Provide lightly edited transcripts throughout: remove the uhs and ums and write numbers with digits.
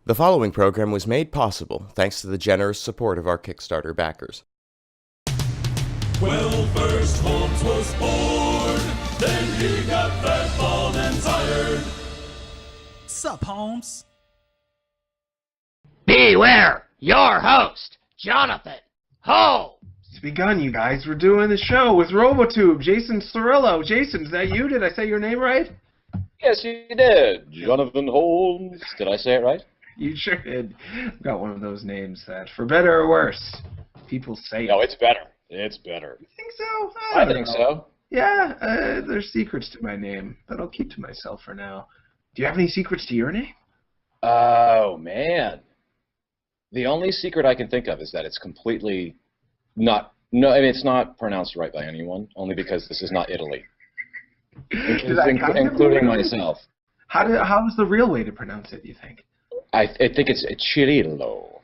The following program was made possible thanks to the generous support of our Kickstarter backers. Well, first Holmes was born, then he got fat, bald, and tired. Sup, Holmes? Beware, your host, Jonathan Holmes. It's begun, you guys. We're doing the show with RoboTube, Jason Cirillo. Jason, is that you? Did I say your name right? Yes, you did. Jonathan Holmes. Did I say it right? You sure did. I've got one of those names that, for better or worse, people say No, it. it's better. It's better. You think so? I don't think know. so. Yeah, there's secrets to my name that I'll keep to myself for now. Do you have any secrets to your name? Oh, man. The only secret I can think of is that it's completely not, no, I mean, it's not pronounced right by anyone, only because this is not Italy. Including myself. How's the real way to pronounce it, you think? I think it's Cirillo.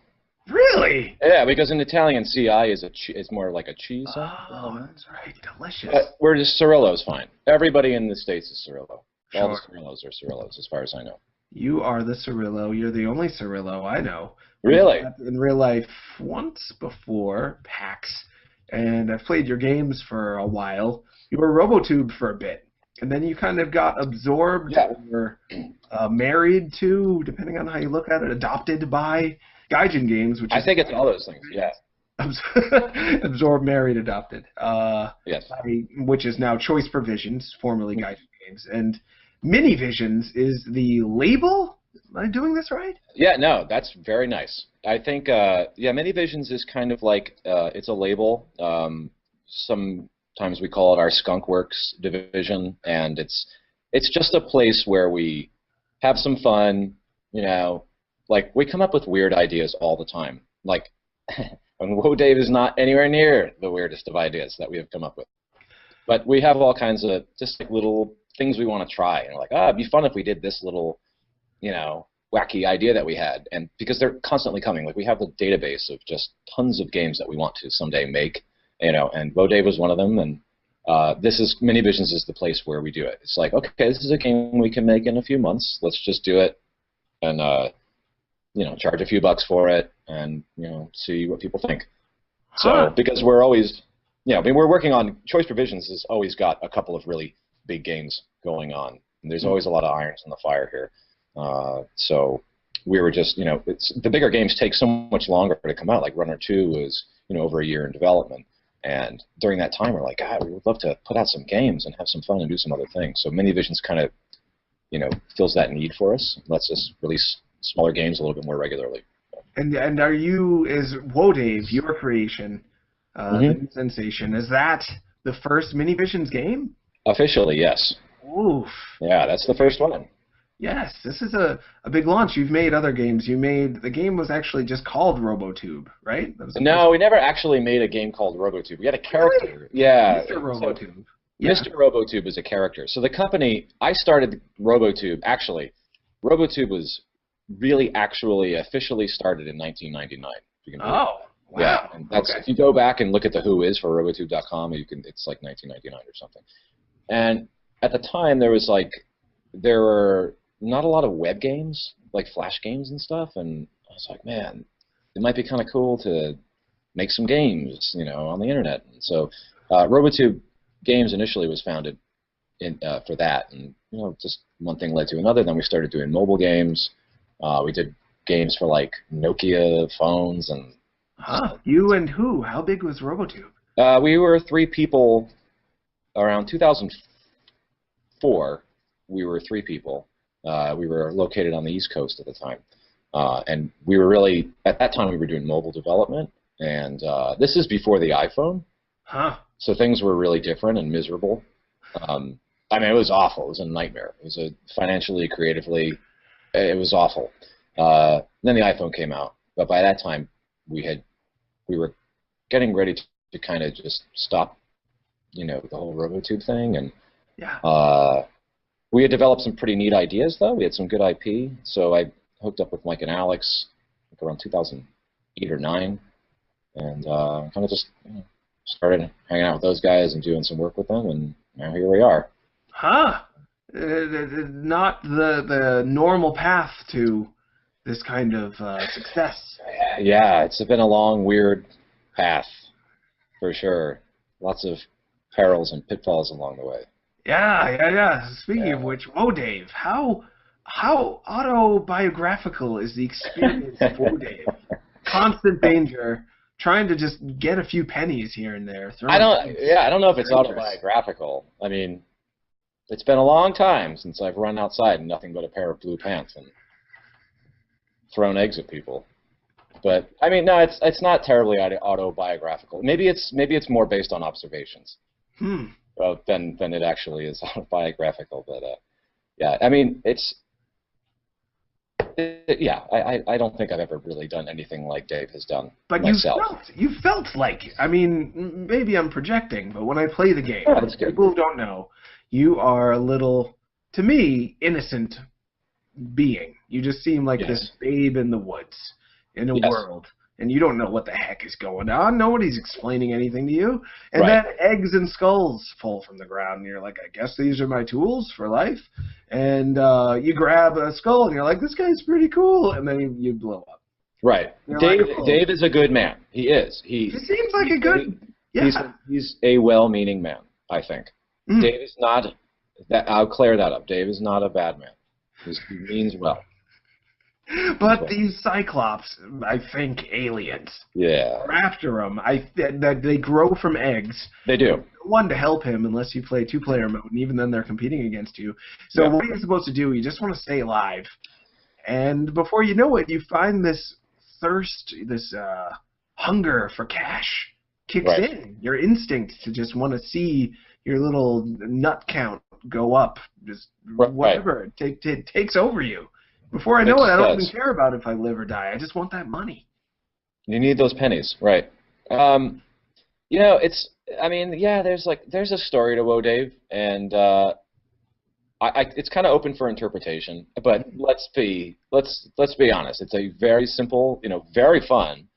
Really? Yeah, because in Italian, CI is more like a cheese. Oh, that's right. Delicious. But we're just Cirillo's fine. Everybody in the States is Cirillo. All the Sure. Cirillos are Cirillos, as far as I know. You are the Cirillo. You're the only Cirillo I know. Really? We've met in real life once before, PAX, and I've played your games for a while. You were RoboTube for a bit, and then you kind of got absorbed or married to, depending on how you look at it, adopted by Gaijin Games, which I is think it's all those things, yeah. absorbed, married, adopted. Yes. Which is now Choice Provisions, formerly Gaijin Games, and Minivisions is the label. Am I doing this right? Yeah, no, that's very nice. I think, yeah, Minivisions is kind of like, it's a label. Sometimes we call it our Skunkworks division, and it's just a place where we have some fun, you know, like we come up with weird ideas all the time. Like, and Woah Dave is not anywhere near the weirdest of ideas that we have come up with. But we have all kinds of just like little things we want to try, and we're like, it'd be fun if we did this little, you know, wacky idea that we had, and because they're constantly coming, like we have a database of just tons of games that we want to someday make, you know, and Woah Dave was one of them, and Minivisions is the place where we do it. It's like, okay, this is a game we can make in a few months, let's just do it, and you know, charge a few bucks for it, and you know, see what people think. So because we're always, you know, I mean, we're working on Choice Provisions has always got a couple of really big games going on, and there's always a lot of irons in the fire here. So we were just, you know, the bigger games take so much longer to come out. Like Runner 2 was, you know, over a year in development, and during that time we're like, God, we would love to put out some games and have some fun and do some other things. So Minivisions kind of, you know, fills that need for us. Lets us release smaller games a little bit more regularly. And is Woah Dave, your creation, the new sensation, is that the first Minivisions game? Officially, yes. Oof. Yeah, that's the first one. Yes, this is a big launch. You've made other games. The game was actually just called RoboTube, right? That was No, we never actually made a game called RoboTube. We had a character. Really? Yeah. Mr. RoboTube. So, Yeah. Mr. RoboTube is a character. So the company, I started RoboTube, actually, RoboTube was really actually officially started in 1999. If you can believe it. Oh, wow. Yeah, and that's, okay. if you go back and look at the who is for robotube.com, it's like 1999 or something. And at the time, there were not a lot of web games, like Flash games and stuff, and I was like, man, it might be kind of cool to make some games, you know, on the internet. And so RoboTube Games initially was founded for that, and you know, just one thing led to another. Then we started doing mobile games. We did games for like Nokia phones and. You and who? How big was RoboTube? We were 3 people. Around 2004, we were 3 people. We were located on the East Coast at the time, and we were really, at that time, we were doing mobile development, and this is before the iPhone. So things were really different and miserable. I mean, it was awful. It was a nightmare. It was financially, creatively, it was awful. Then the iPhone came out, but by that time, we were getting ready to kind of just stop, you know, the whole RoboTube thing, and we had developed some pretty neat ideas, though. We had some good IP, so I hooked up with Mike and Alex like around 2008 or 9, and kind of just started hanging out with those guys and doing some work with them, and now here we are. Not the normal path to this kind of success. Yeah, it's been a long, weird path, for sure. Lots of perils and pitfalls along the way. Yeah. Speaking of which, Woah Dave, how autobiographical is the experience of Woah Dave? Constant danger, trying to just get a few pennies here and there. I don't know if it's autobiographical. I mean, it's been a long time since I've run outside in nothing but a pair of blue pants and thrown eggs at people. But I mean, no, it's not terribly autobiographical. Maybe it's more based on observations than it actually is autobiographical. But yeah, I mean, I don't think I've ever really done anything like Dave has done. But myself. you felt like, I mean, maybe I'm projecting, but when I play the game, people who don't know, you are a little, to me, innocent being. You just seem like this babe in the woods in a world, and you don't know what the heck is going on. Nobody's explaining anything to you. And then eggs and skulls fall from the ground, and you're like, I guess these are my tools for life. And you grab a skull, and you're like, this guy's pretty cool. And then you blow up. Right. Dave is a good man. He is. He seems like a good... Yeah. He's a well-meaning man, I think. Dave is not... I'll clear that up. Dave is not a bad man. He means well. But these Cyclops, I think aliens, are after him. They grow from eggs. They do. One to help him unless you play two-player mode, and even then they're competing against you. So what are you supposed to do? You just want to stay alive. And before you know it, you find this thirst, this hunger for cash kicks in. Your instinct to just want to see your little nut count go up, just whatever. It takes over you. Before I know it, I don't even care about if I live or die. I just want that money. You need those pennies, right? You know, there's a story to Woah Dave, and it's kind of open for interpretation. But let's be honest. It's a very simple, very fun,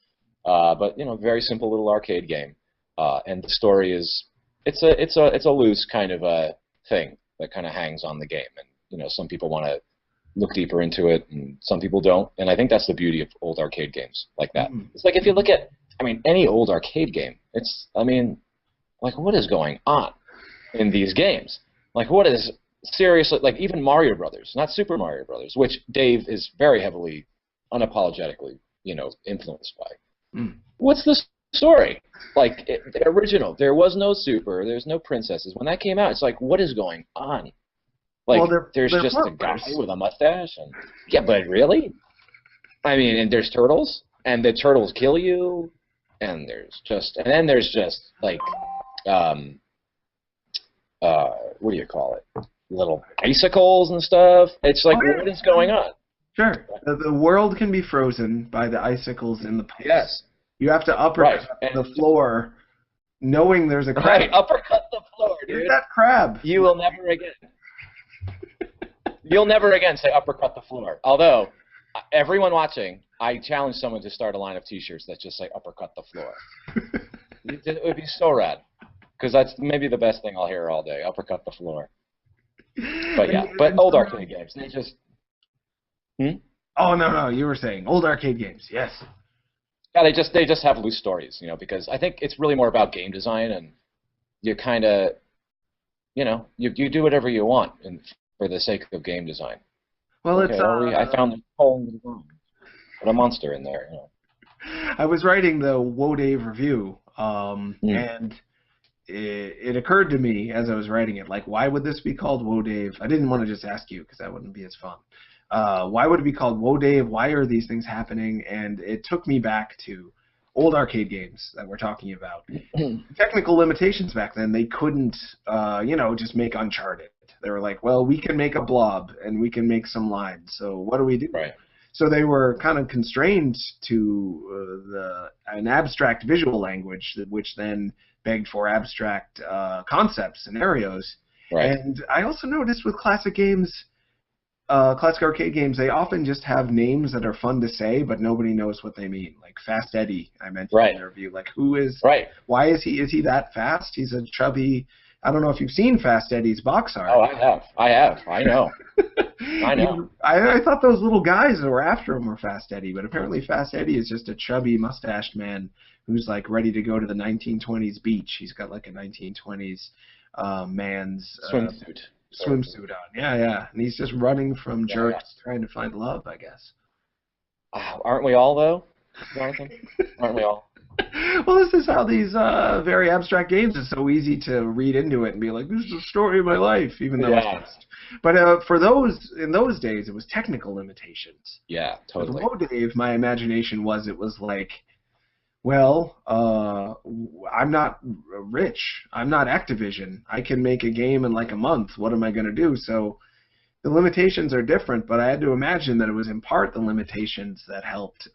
but very simple little arcade game. And the story is it's a loose kind of a thing that kind of hangs on the game, and some people want to look deeper into it, and some people don't. And I think that's the beauty of old arcade games like that. It's like if you look at, any old arcade game, what is going on in these games? Like, what is seriously, like even Mario Brothers, not Super Mario Brothers, which Dave is very heavily, unapologetically, influenced by. What's the story? Like, the original, there was no Super, there's no princesses. When that came out, it's like, what is going on? Like, there's just a guy with a mustache, and but really? And there's turtles, and the turtles kill you, and then there's just like, what do you call it? Little icicles and stuff. It's like, what is going on? Sure. The world can be frozen by the icicles in the pipes. Yes. You have to uppercut the floor, knowing there's a crab. Right, uppercut the floor, dude. Get that crab. You will never again. You'll never again say uppercut the floor. Although, everyone watching, I challenge someone to start a line of T-shirts that just say uppercut the floor. It would be so rad. Because that's maybe the best thing I'll hear all day, uppercut the floor. But yeah, old arcade games, they just... Oh, no, you were saying old arcade games, yes. Yeah, they just have loose stories, because I think it's really more about game design, and you kind of, you do whatever you want for the sake of game design. Well, I found the Holmes design. Put a monster in there. I was writing the Woah Dave review, and it occurred to me as I was writing it, like, why would this be called Woah Dave? I didn't want to just ask you because that wouldn't be as fun. Why would it be called Woah Dave? Why are these things happening? And it took me back to old arcade games that we're talking about. Technical limitations back then, they couldn't, just make Uncharted. They were like, well, we can make a blob and we can make some lines. So what do we do? Right. So they were kind of constrained to an abstract visual language, which then begged for abstract concepts, scenarios. Right. And I also noticed with classic games, classic arcade games, they often just have names that are fun to say, but nobody knows what they mean. Like Fast Eddie, I mentioned in the review. Like, why is he that fast? He's a chubby I don't know if you've seen Fast Eddie's box art. Oh, I have. I know. I know. I thought those little guys that were after him were Fast Eddie, but apparently Fast Eddie is just a chubby, mustached man who's like ready to go to the 1920s beach. He's got like a 1920s man's swimsuit on. Yeah. And he's just running from jerks trying to find love, I guess. Aren't we all, though, Jonathan? Aren't we all? Well, this is how these very abstract games is so easy to read into it and be like, this is the story of my life, even though it's just. But for in those days, it was technical limitations. Yeah, totally. With Woah Dave, my imagination was like, well, I'm not rich. I'm not Activision. I can make a game in like a month. What am I going to do? So the limitations are different, but I had to imagine that it was in part the limitations that helped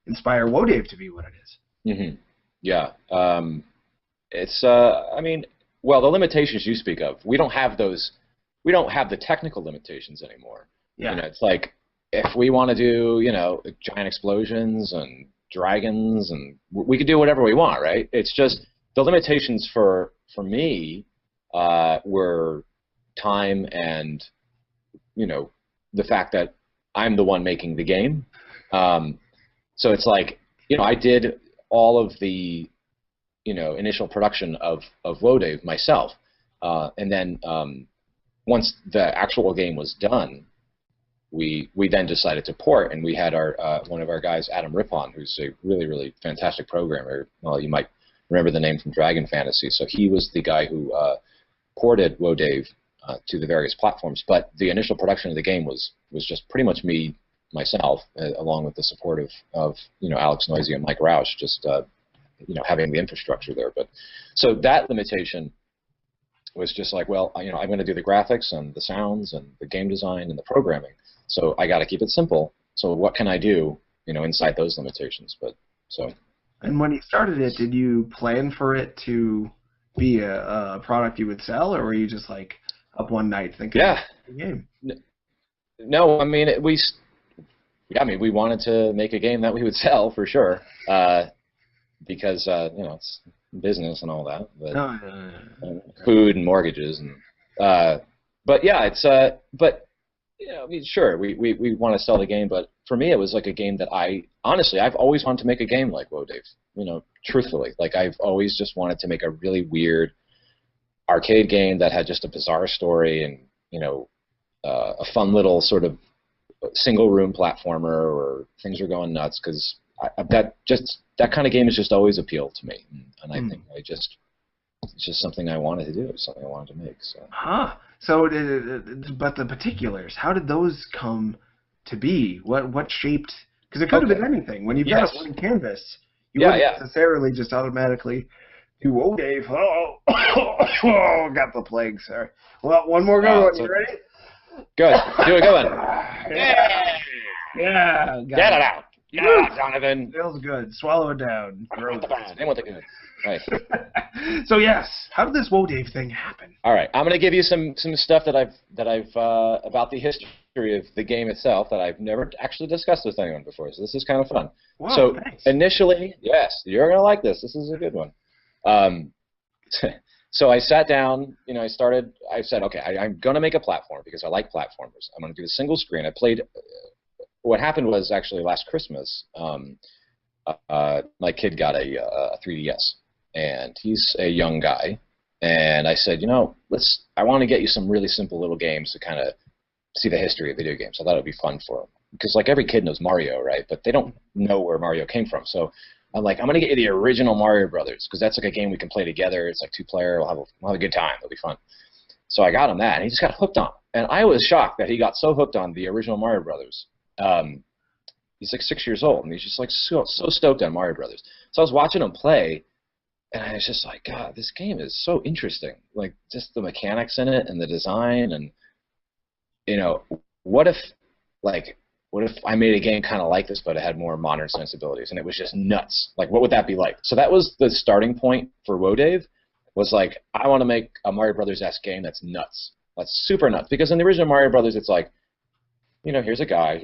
inspire Woah Dave to be what it is. Mm-hmm. Yeah. It's, I mean, well, the limitations you speak of, we don't have those. We don't have the technical limitations anymore. Yeah. You know, it's like if we want to do, you know, giant explosions and dragons, and we could do whatever we want, right? It's just the limitations for me were time and, you know, the fact that I'm the one making the game. So it's like, you know, I did all of the, you know, initial production of Woah Dave myself, and then once the actual game was done, we then decided to port, and we had our one of our guys, Adam Rippon, who's a really fantastic programmer. Well, you might remember the name from Dragon Fantasy. So he was the guy who ported Woah Dave to the various platforms. But the initial production of the game was just pretty much me myself, along with the support of you know, Alex Noisy and Mike Roush, just you know, having the infrastructure there. But so that limitation was just like, well, you know, I'm going to do the graphics and the sounds and the game design and the programming. So I got to keep it simple. So what can I do, you know, inside those limitations? But so. And when you started it, did you plan for it to be a product you would sell, or were you just like up one night thinking, yeah, the game? No, I mean we wanted to make a game that we would sell for sure, because you know, it's business and all that, but food and mortgages and but yeah, it's but you know, I mean, sure, we want to sell the game, but for me it was like a game that I've always wanted to make a game like Woah Dave, you know, truthfully. Like I've always just wanted to make a really weird arcade game that had just a bizarre story and, you know, a fun little sort of single room platformer where things are going nuts, because that kind of game has just always appealed to me, and I think it's just something I wanted to do, something I wanted to make. So. So, but the particulars, how did those come to be? What shaped? Because it could have been anything. When you've got a blank canvas, you wouldn't necessarily just automatically do Woah Dave. Oh, got the plague, sorry. Well, one more go. You ready? Good. Do a good one. Yeah. Get it out. Get it out, Jonathan. Feels good. Swallow it down. With the bad. In with the good. Right. So yes, how did this Woah Dave thing happen? All right, I'm going to give you some stuff that I've about the history of the game itself that I've never actually discussed with anyone before. So this is kind of fun. Wow, so thanks. Initially, yes, you're going to like this. This is a good one. So I sat down. You know, I said, okay, I'm going to make a platform because I like platformers. I'm going to do a single screen. I played. What happened was actually last Christmas, my kid got a 3DS. And he's a young guy, and I said, you know, I want to get you some really simple little games to kind of see the history of video games. I thought it would be fun for him, because like every kid knows Mario, right? But they don't know where Mario came from. So I'm like, I'm going to get you the original Mario Brothers, because that's like a game we can play together. It's like 2-player. We'll have a good time. It'll be fun. So I got him that, and he just got hooked on it. And I was shocked that he got so hooked on the original Mario Brothers. He's like 6 years old, and he's just like so stoked on Mario Brothers. So I was watching him play, and I was just like, God, this game is so interesting. Like, just the mechanics in it and the design, and, you know, what if I made a game kind of like this, but it had more modern sensibilities, and it was just nuts? Like, what would that be like? So that was the starting point for Woah Dave, was like, I want to make a Mario Brothers-esque game that's nuts. That's super nuts. Because in the original Mario Brothers, it's like, you know, here's a guy,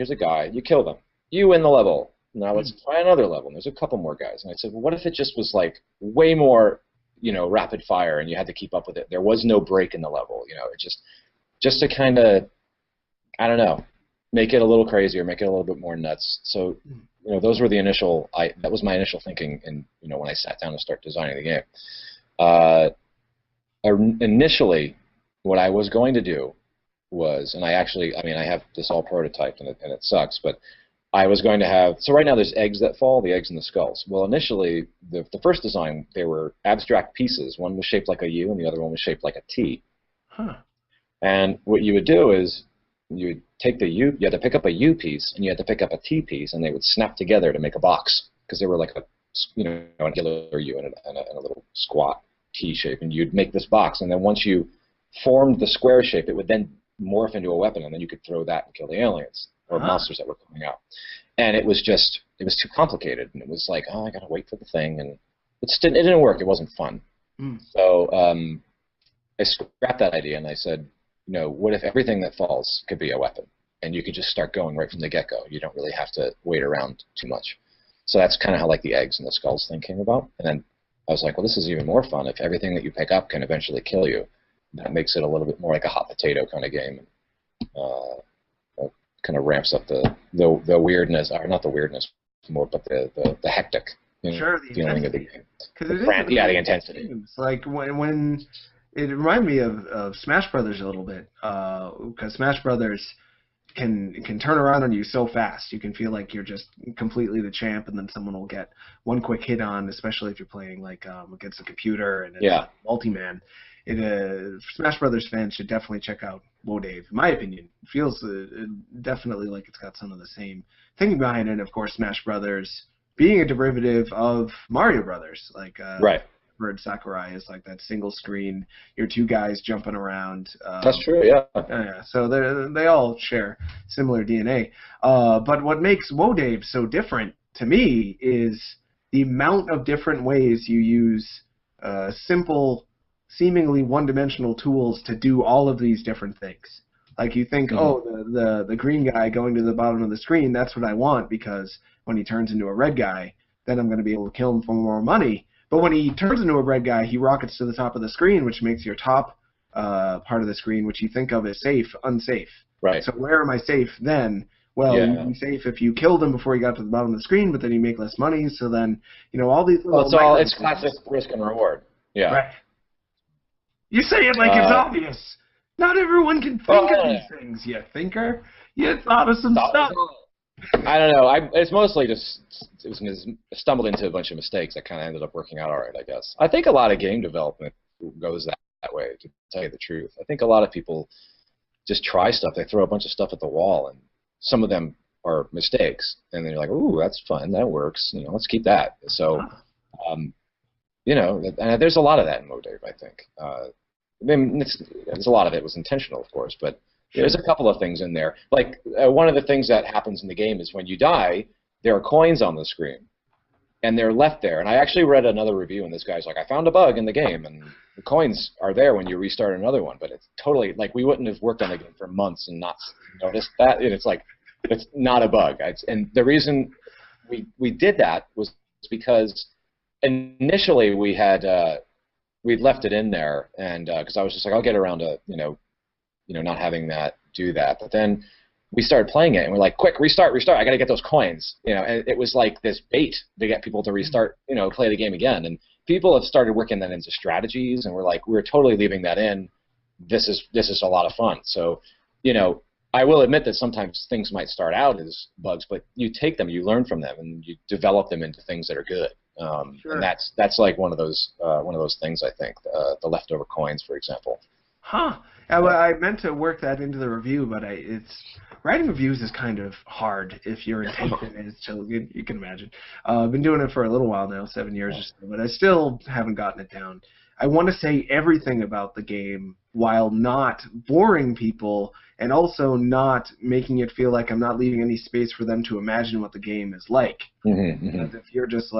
you kill them, you win the level. Now let's try another level. And there's a couple more guys. And I said, well, what if it just was like way more, rapid fire, and you had to keep up with it. There was no break in the level. It just to kind of, I don't know, make it a little crazier, make it a little bit more nuts. So, those were that was my initial thinking, when I sat down to start designing the game. Initially, what I was going to do was, and I have this all prototyped, and it sucks, but I was going to have, so right now there's eggs that fall, the eggs and the skulls. Well, initially, the first design, they were abstract pieces. One was shaped like a U, and the other one was shaped like a T. Huh. And what you would do is, you would take the U, you had to pick up a U piece, and you had to pick up a T piece, and they would snap together to make a box, because they were like an angular U and a little squat T shape, and you'd make this box, and then once you formed the square shape, it would then morph into a weapon, and then you could throw that and kill the aliens or monsters that were coming out. And it was too complicated, and it was like, oh, I gotta wait for the thing, and it didn't work. It wasn't fun. So I scrapped that idea, and I said, what if everything that falls could be a weapon, and you could just start going right from the get-go? You don't really have to wait around too much. So that's kind of how the eggs and the skulls thing came about. And then I was like, well, this is even more fun if everything that you pick up can eventually kill you. That makes it a little bit more like a hot potato kind of game. Kind of ramps up the weirdness, or not the weirdness more, but the hectic feeling of the game. The intensity. It's like when it reminded me of Smash Brothers a little bit, because Smash Brothers can turn around on you so fast. You can feel like you're just completely the champ, and then someone will get one quick hit on, especially if you're playing against a computer and it's multi-man. Smash Brothers fans should definitely check out Woah Dave. In my opinion, it feels definitely like it's got some of the same thinking behind it. Of course, Smash Brothers being a derivative of Mario Brothers, right. Bird Sakurai is like that single screen, your two guys jumping around. That's true, yeah. Yeah, so they all share similar DNA. But what makes Woah Dave so different to me is the amount of different ways you use simple, seemingly one-dimensional tools to do all of these different things. Like you think, the green guy going to the bottom of the screen, that's what I want, because when he turns into a red guy, then I'm going to be able to kill him for more money. But when he turns into a red guy, he rockets to the top of the screen, which makes your top part of the screen, which you think of as safe, unsafe. Right. So where am I safe then? Well, you'd be safe if you killed him before he got to the bottom of the screen, but then you make less money. So then, all these little... it's classic risk and reward. Yeah. Right. You say it like it's obvious. Not everyone can think of these things, you thinker. You thought of some stuff. I don't know. It's mostly just stumbled into a bunch of mistakes that kind of ended up working out all right, I guess. I think a lot of game development goes that way, to tell you the truth. I think a lot of people just try stuff. They throw a bunch of stuff at the wall, and some of them are mistakes. And then you're like, ooh, that's fun. That works. Let's keep that. So, and there's a lot of that in Woah Dave, I think. There's a lot of it was intentional, of course, but there's a couple of things in there. Like, one of the things that happens in the game is when you die, there are coins on the screen, and they're left there. And I actually read another review, and this guy's like, I found a bug in the game, and the coins are there when you restart another one, but it's totally, we wouldn't have worked on the game for months and not noticed that. And it's like, it's not a bug. And the reason we did that was because initially we had we'd left it in there, and because I was just like, I'll get around to not having that do that. But then we started playing it, and we're like, quick, restart! I got to get those coins. And it was like this bait to get people to restart, play the game again. And people have started working that into strategies, and we're totally leaving that in. This is a lot of fun. So, I will admit that sometimes things might start out as bugs, but you take them, you learn from them, and you develop them into things that are good. And that's like one of those things, I think, the leftover coins, for example. Huh. I meant to work that into the review, but writing reviews is kind of hard if your intention is to, you can imagine. I've been doing it for a little while now, 7 years or so, but I still haven't gotten it down. I want to say everything about the game while not boring people and also not making it feel like I'm not leaving any space for them to imagine what the game is like. Because if you're just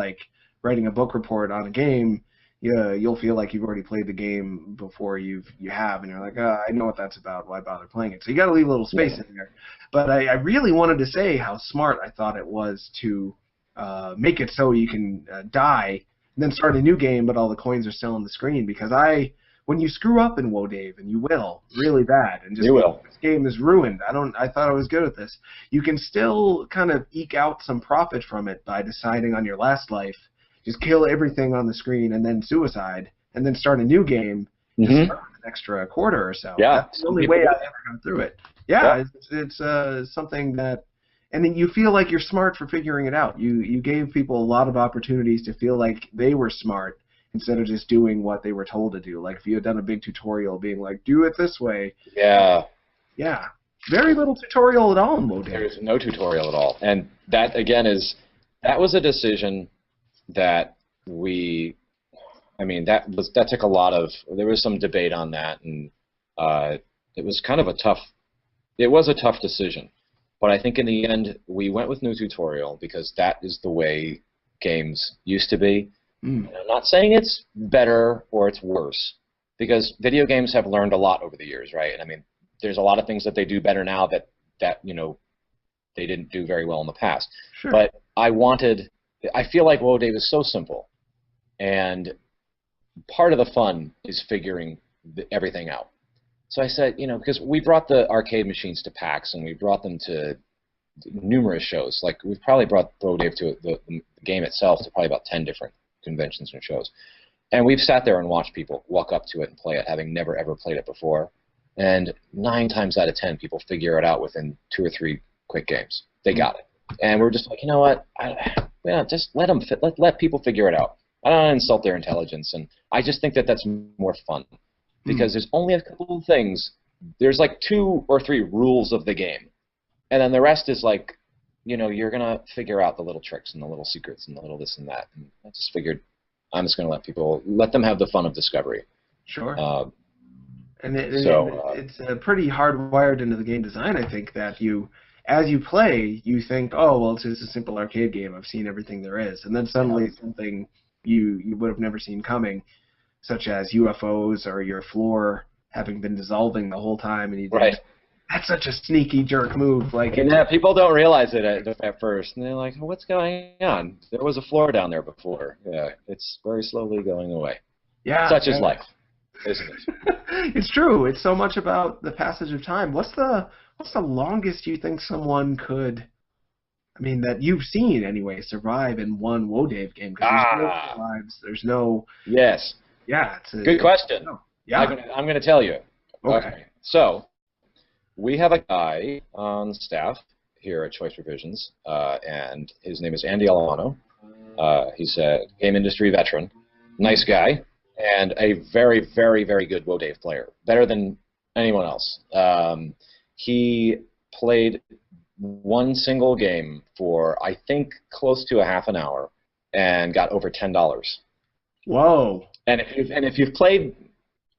writing a book report on a game, you'll feel like you've already played the game before you have, and you're like, I know what that's about. Why bother playing it? So you got to leave a little space in there. But I really wanted to say how smart I thought it was to make it so you can die and then start a new game, but all the coins are still on the screen. Because when you screw up in Woah Dave, and you will really bad, and just You will. this game is ruined. I thought I was good at this. You can still kind of eke out some profit from it by deciding on your last life, just kill everything on the screen and then suicide, and then start a new game. Just start with an extra quarter or so. Yeah. That's the only way I ever got through it. Yeah. It's something that. And then you feel like you're smart for figuring it out. You gave people a lot of opportunities to feel like they were smart instead of just doing what they were told to do. Like if you had done a big tutorial being like, do it this way. Yeah. Yeah. Very little tutorial at all in Woah Dave. There's no tutorial at all. And that, again, that was a decision that that took a lot of, there was some debate on that, and it was kind of a tough decision. But I think in the end, we went with no tutorial because that is the way games used to be. And I'm not saying it's better or it's worse, because video games have learned a lot over the years, right? And I mean, there's a lot of things that they do better now that they didn't do very well in the past. Sure. But I feel like Woah Dave is so simple, and part of the fun is figuring everything out. So I said, because we brought the arcade machines to PAX, and we brought them to numerous shows. Like, we've probably brought Woah Dave to the game itself to probably about 10 different conventions and shows. And we've sat there and watched people walk up to it and play it, having never, ever played it before. And 9 times out of 10, people figure it out within 2 or 3 quick games. They got it. And we're just like, you know what? Just let people figure it out. I don't want to insult their intelligence. And I just think that that's more fun. Because there's only a couple of things. There's like 2 or 3 rules of the game. And then the rest is like, you're going to figure out the little tricks and the little secrets and the little this and that. And I just figured I'm just going to let them have the fun of discovery. Sure. And it's pretty hardwired into the game design, I think, that as you play, you think, oh, well, it's just a simple arcade game. I've seen everything there is. And then suddenly something you would have never seen coming, such as UFOs or your floor having been dissolving the whole time, and you think, that's such a sneaky jerk move. People don't realize it at first, and they're like, what's going on? There was a floor down there before. Yeah, it's very slowly going away. Yeah, such is life, isn't it? It's true. It's so much about the passage of time. What's the longest you think someone could, that you've seen anyway, survive in one Woah Dave game? Because there's no lives. There's no. Yes. Yeah, good question. Yeah. I'm going to tell you. Okay. So, we have a guy on staff here at Choice Revisions, and his name is Andy Alano. He's a game industry veteran, nice guy, and a very, very, very good Woah Dave player, better than anyone else. He played one single game for, I think, close to a half an hour, and got over $10. Whoa. And if you've played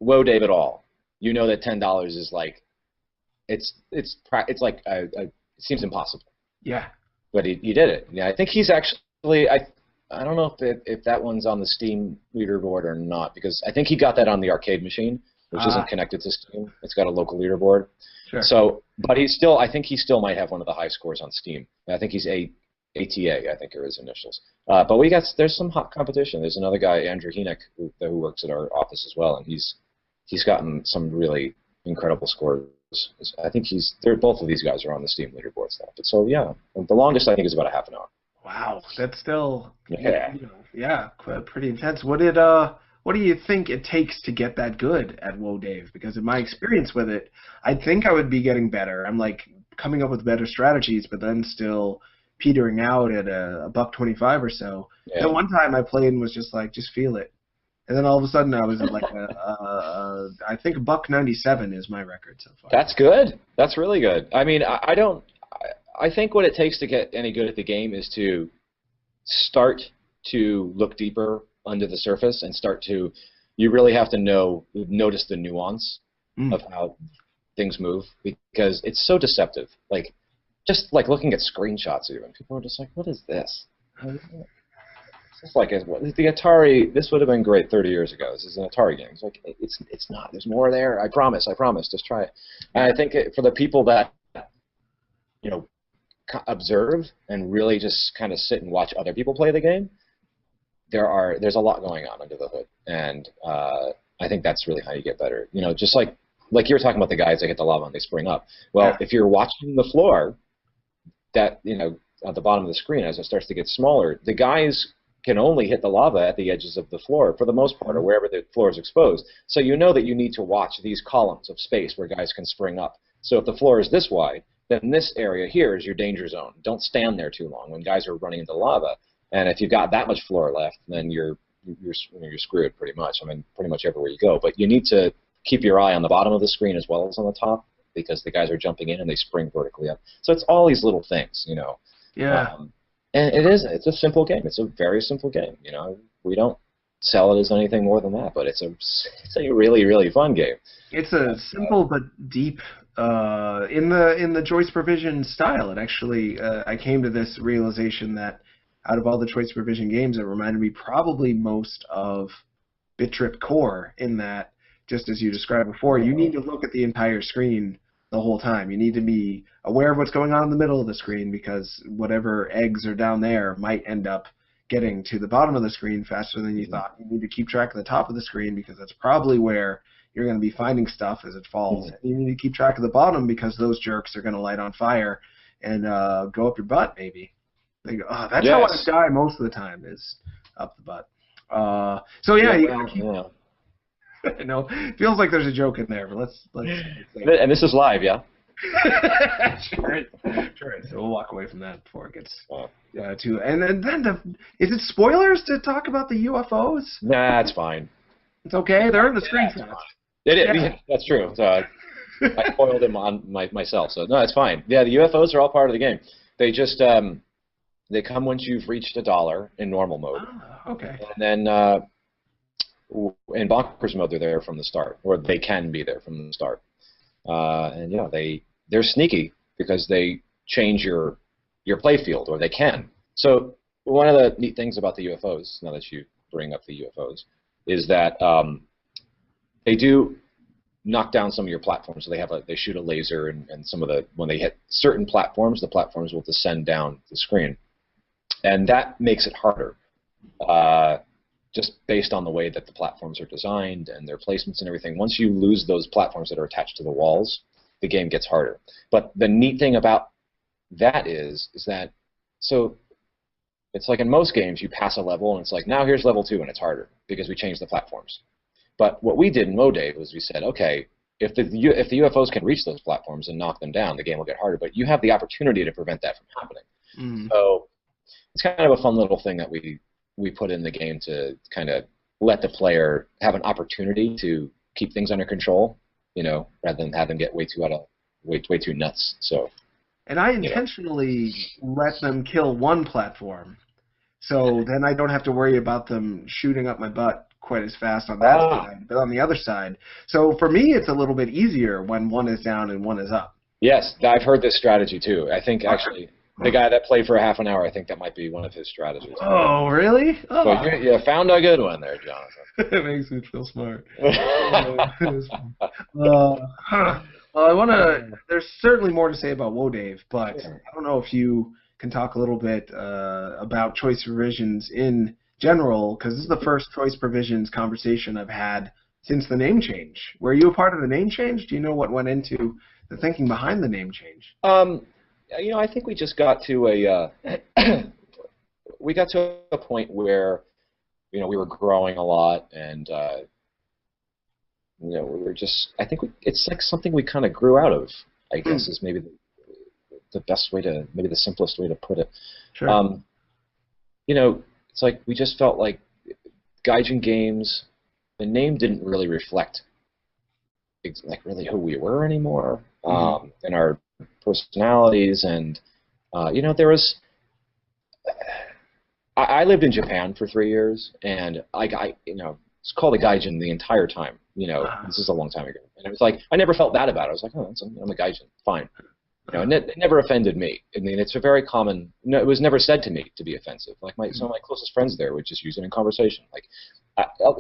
Woah Dave at all, you know that $10 is like, it seems impossible. Yeah. But he did it. Yeah, I think he's actually, I don't know if that one's on the Steam leaderboard or not, because I think he got that on the arcade machine, which isn't connected to Steam. It's got a local leaderboard. Sure. So, but I think he still might have one of the high scores on Steam. I think he's ATA, I think are his initials. But there's some hot competition. There's another guy, Andrew Henoch, who works at our office as well, and he's gotten some really incredible scores. I think both of these guys are on the Steam leaderboard stuff. But so yeah, the longest I think is about a half an hour. Wow, that's still pretty intense. What do you think it takes to get that good at Woah Dave? Because in my experience with it, I think I would be getting better. I'm like coming up with better strategies, but then still petering out at a $1.25 or so. Yeah. And one time I played and was just like, just feel it. And then all of a sudden I was at like I think $1.97 is my record so far. That's good. That's really good. I think what it takes to get any good at the game is to start to look deeper under the surface and you really have to notice the nuance of how things move, because it's so deceptive. Like, just like looking at screenshots even, people are just like, what is this? It's like the Atari. This would have been great 30 years ago. This is an Atari game. It's like it's not. There's more there. I promise. Just try it. And I think for the people that observe and really just kind of sit and watch other people play the game, there's a lot going on under the hood, and I think that's really how you get better. You know, just like you were talking about the guys that hit the lava and they spring up. Well, if you're watching the floor, that at the bottom of the screen as it starts to get smaller, the guys can only hit the lava at the edges of the floor for the most part, or wherever the floor is exposed. So you know that you need to watch these columns of space where guys can spring up. So if the floor is this wide, then this area here is your danger zone. Don't stand there too long when guys are running into lava. And if you've got that much floor left, then you're screwed pretty much. I mean, pretty much everywhere you go. But you need to keep your eye on the bottom of the screen as well as on the top, because the guys are jumping in and they spring vertically up. So it's all these little things, you know. Yeah. And it's a simple game. It's a very simple game. You know, we don't sell it as anything more than that, but it's a really, really fun game. It's a simple but deep in the choice provision style. It actually I came to this realization that out of all the choice provision games, it reminded me probably most of Bit Trip Core, in that, just as you described before, you need to look at the entire screen the whole time. You need to be aware of what's going on in the middle of the screen, because whatever eggs are down there might end up getting to the bottom of the screen faster than you thought. You need to keep track of the top of the screen, because that's probably where you're going to be finding stuff as it falls. You need to keep track of the bottom, because those jerks are going to light on fire and go up your butt, maybe. They go, that's how I die most of the time, is up the butt. So yeah, you gotta keep. I know, it feels like there's a joke in there, but let's and this is live, yeah? Sure. So we'll walk away from that before it gets too. And then is it spoilers to talk about the UFOs? Nah, it's fine. It's okay. They're in the screenshots. It is. Yeah. That's true. So I spoiled them on myself. So no, it's fine. Yeah, the UFOs are all part of the game. They just they come once you've reached $1 in normal mode. Oh, okay. And then in bonkers mode, they're there from the start, or they can be there from the start. And yeah, they're sneaky because they change your play field, or they can. So one of the neat things about the UFOs, now that you bring up the UFOs, is that they do knock down some of your platforms. So they shoot a laser, and when they hit certain platforms, the platforms will descend down the screen, and that makes it harder. Just based on the way that the platforms are designed and their placements and everything. Once you lose those platforms that are attached to the walls, the game gets harder. But the neat thing about that is that, so it's like in most games, you pass a level and it's like, now here's level 2, and it's harder because we changed the platforms. But what we did in Woah Dave was we said, okay, if the UFOs can reach those platforms and knock them down, the game will get harder. But you have the opportunity to prevent that from happening. Mm. So it's kind of a fun little thing that we put in the game to kind of let the player have an opportunity to keep things under control, you know, rather than have them get way too nuts. So. And I intentionally let them kill one platform, so then I don't have to worry about them shooting up my butt quite as fast on that side, but on the other side. So for me, it's a little bit easier when one is down and one is up. Yes, I've heard this strategy too. I think actually. The guy that played for a half an hour, I think that might be one of his strategies. Oh, really? Oh. So you found a good one there, Jonathan. It makes me feel smart. Well, I want to. There's certainly more to say about Woah Dave, but I don't know if you can talk a little bit about choice provisions in general, because this is the first choice provisions conversation I've had since the name change. Were you a part of the name change? Do you know what went into the thinking behind the name change? You know, I think we just got to a point where, you know, we were growing a lot, and you know, we were just. I think it's like something we kind of grew out of. I guess is maybe the best way to, maybe the simplest way to put it. Sure. You know, it's like we just felt like Gaijin Games. The name didn't really reflect like really who we were anymore, and our personalities, and you know, there was. I lived in Japan for 3 years, and you know, it's called a Gaijin the entire time. You know, this is a long time ago, and it was like I never felt bad about it. I was like, oh, I'm a Gaijin, fine. You know, and it never offended me. I mean, it's a very common. No, it was never said to me to be offensive. Like some of my closest friends there would just use it in conversation. Like,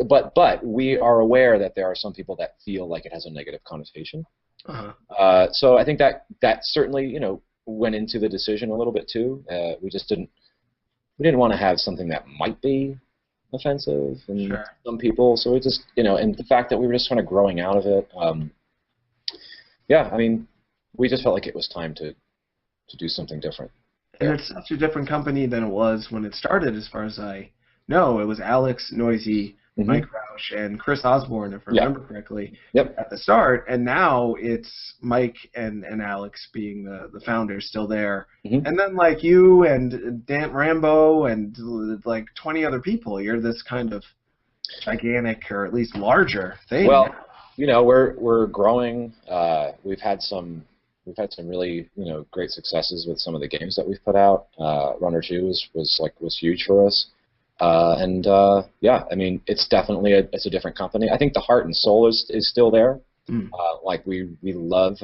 but we are aware that there are some people that feel like it has a negative connotation. So I think that certainly, you know, went into the decision a little bit too. We just didn't want to have something that might be offensive and Sure. some people. So it just, and the fact that we were just kind of growing out of it. Yeah, I mean, we just felt like it was time to do something different. And it's such a different company than it was when it started, as far as I know. It was Alex, Noisy, Mike Rausch, and Chris Osborne, if I remember correctly, at the start. And now it's Mike and Alex being the founders still there. And then like you and Dan Rambo and like 20 other people, you're this kind of gigantic, or at least larger thing. Well, we're growing. We've had some really great successes with some of the games that we've put out. Runner 2 was huge for us. Yeah, I mean, it's definitely it's a different company. I think the heart and soul is still there. Like we love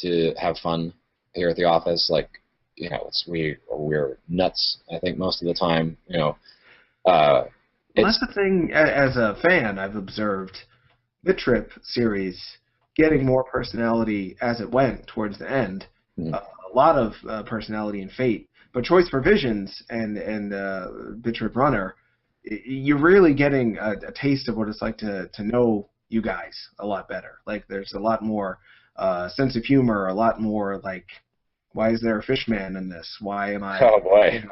to have fun here at the office. Like, we're nuts, I think, most of the time. Well, that's the thing. As a fan, I've observed the Trip series getting more personality as it went towards the end. A lot of personality in Fate. But Choice Provisions and Bit Trip Runner, you're really getting a taste of what it's like to know you guys a lot better. Like, there's a lot more sense of humor, a lot more like, why is there a fish man in this? Why am I? Oh boy,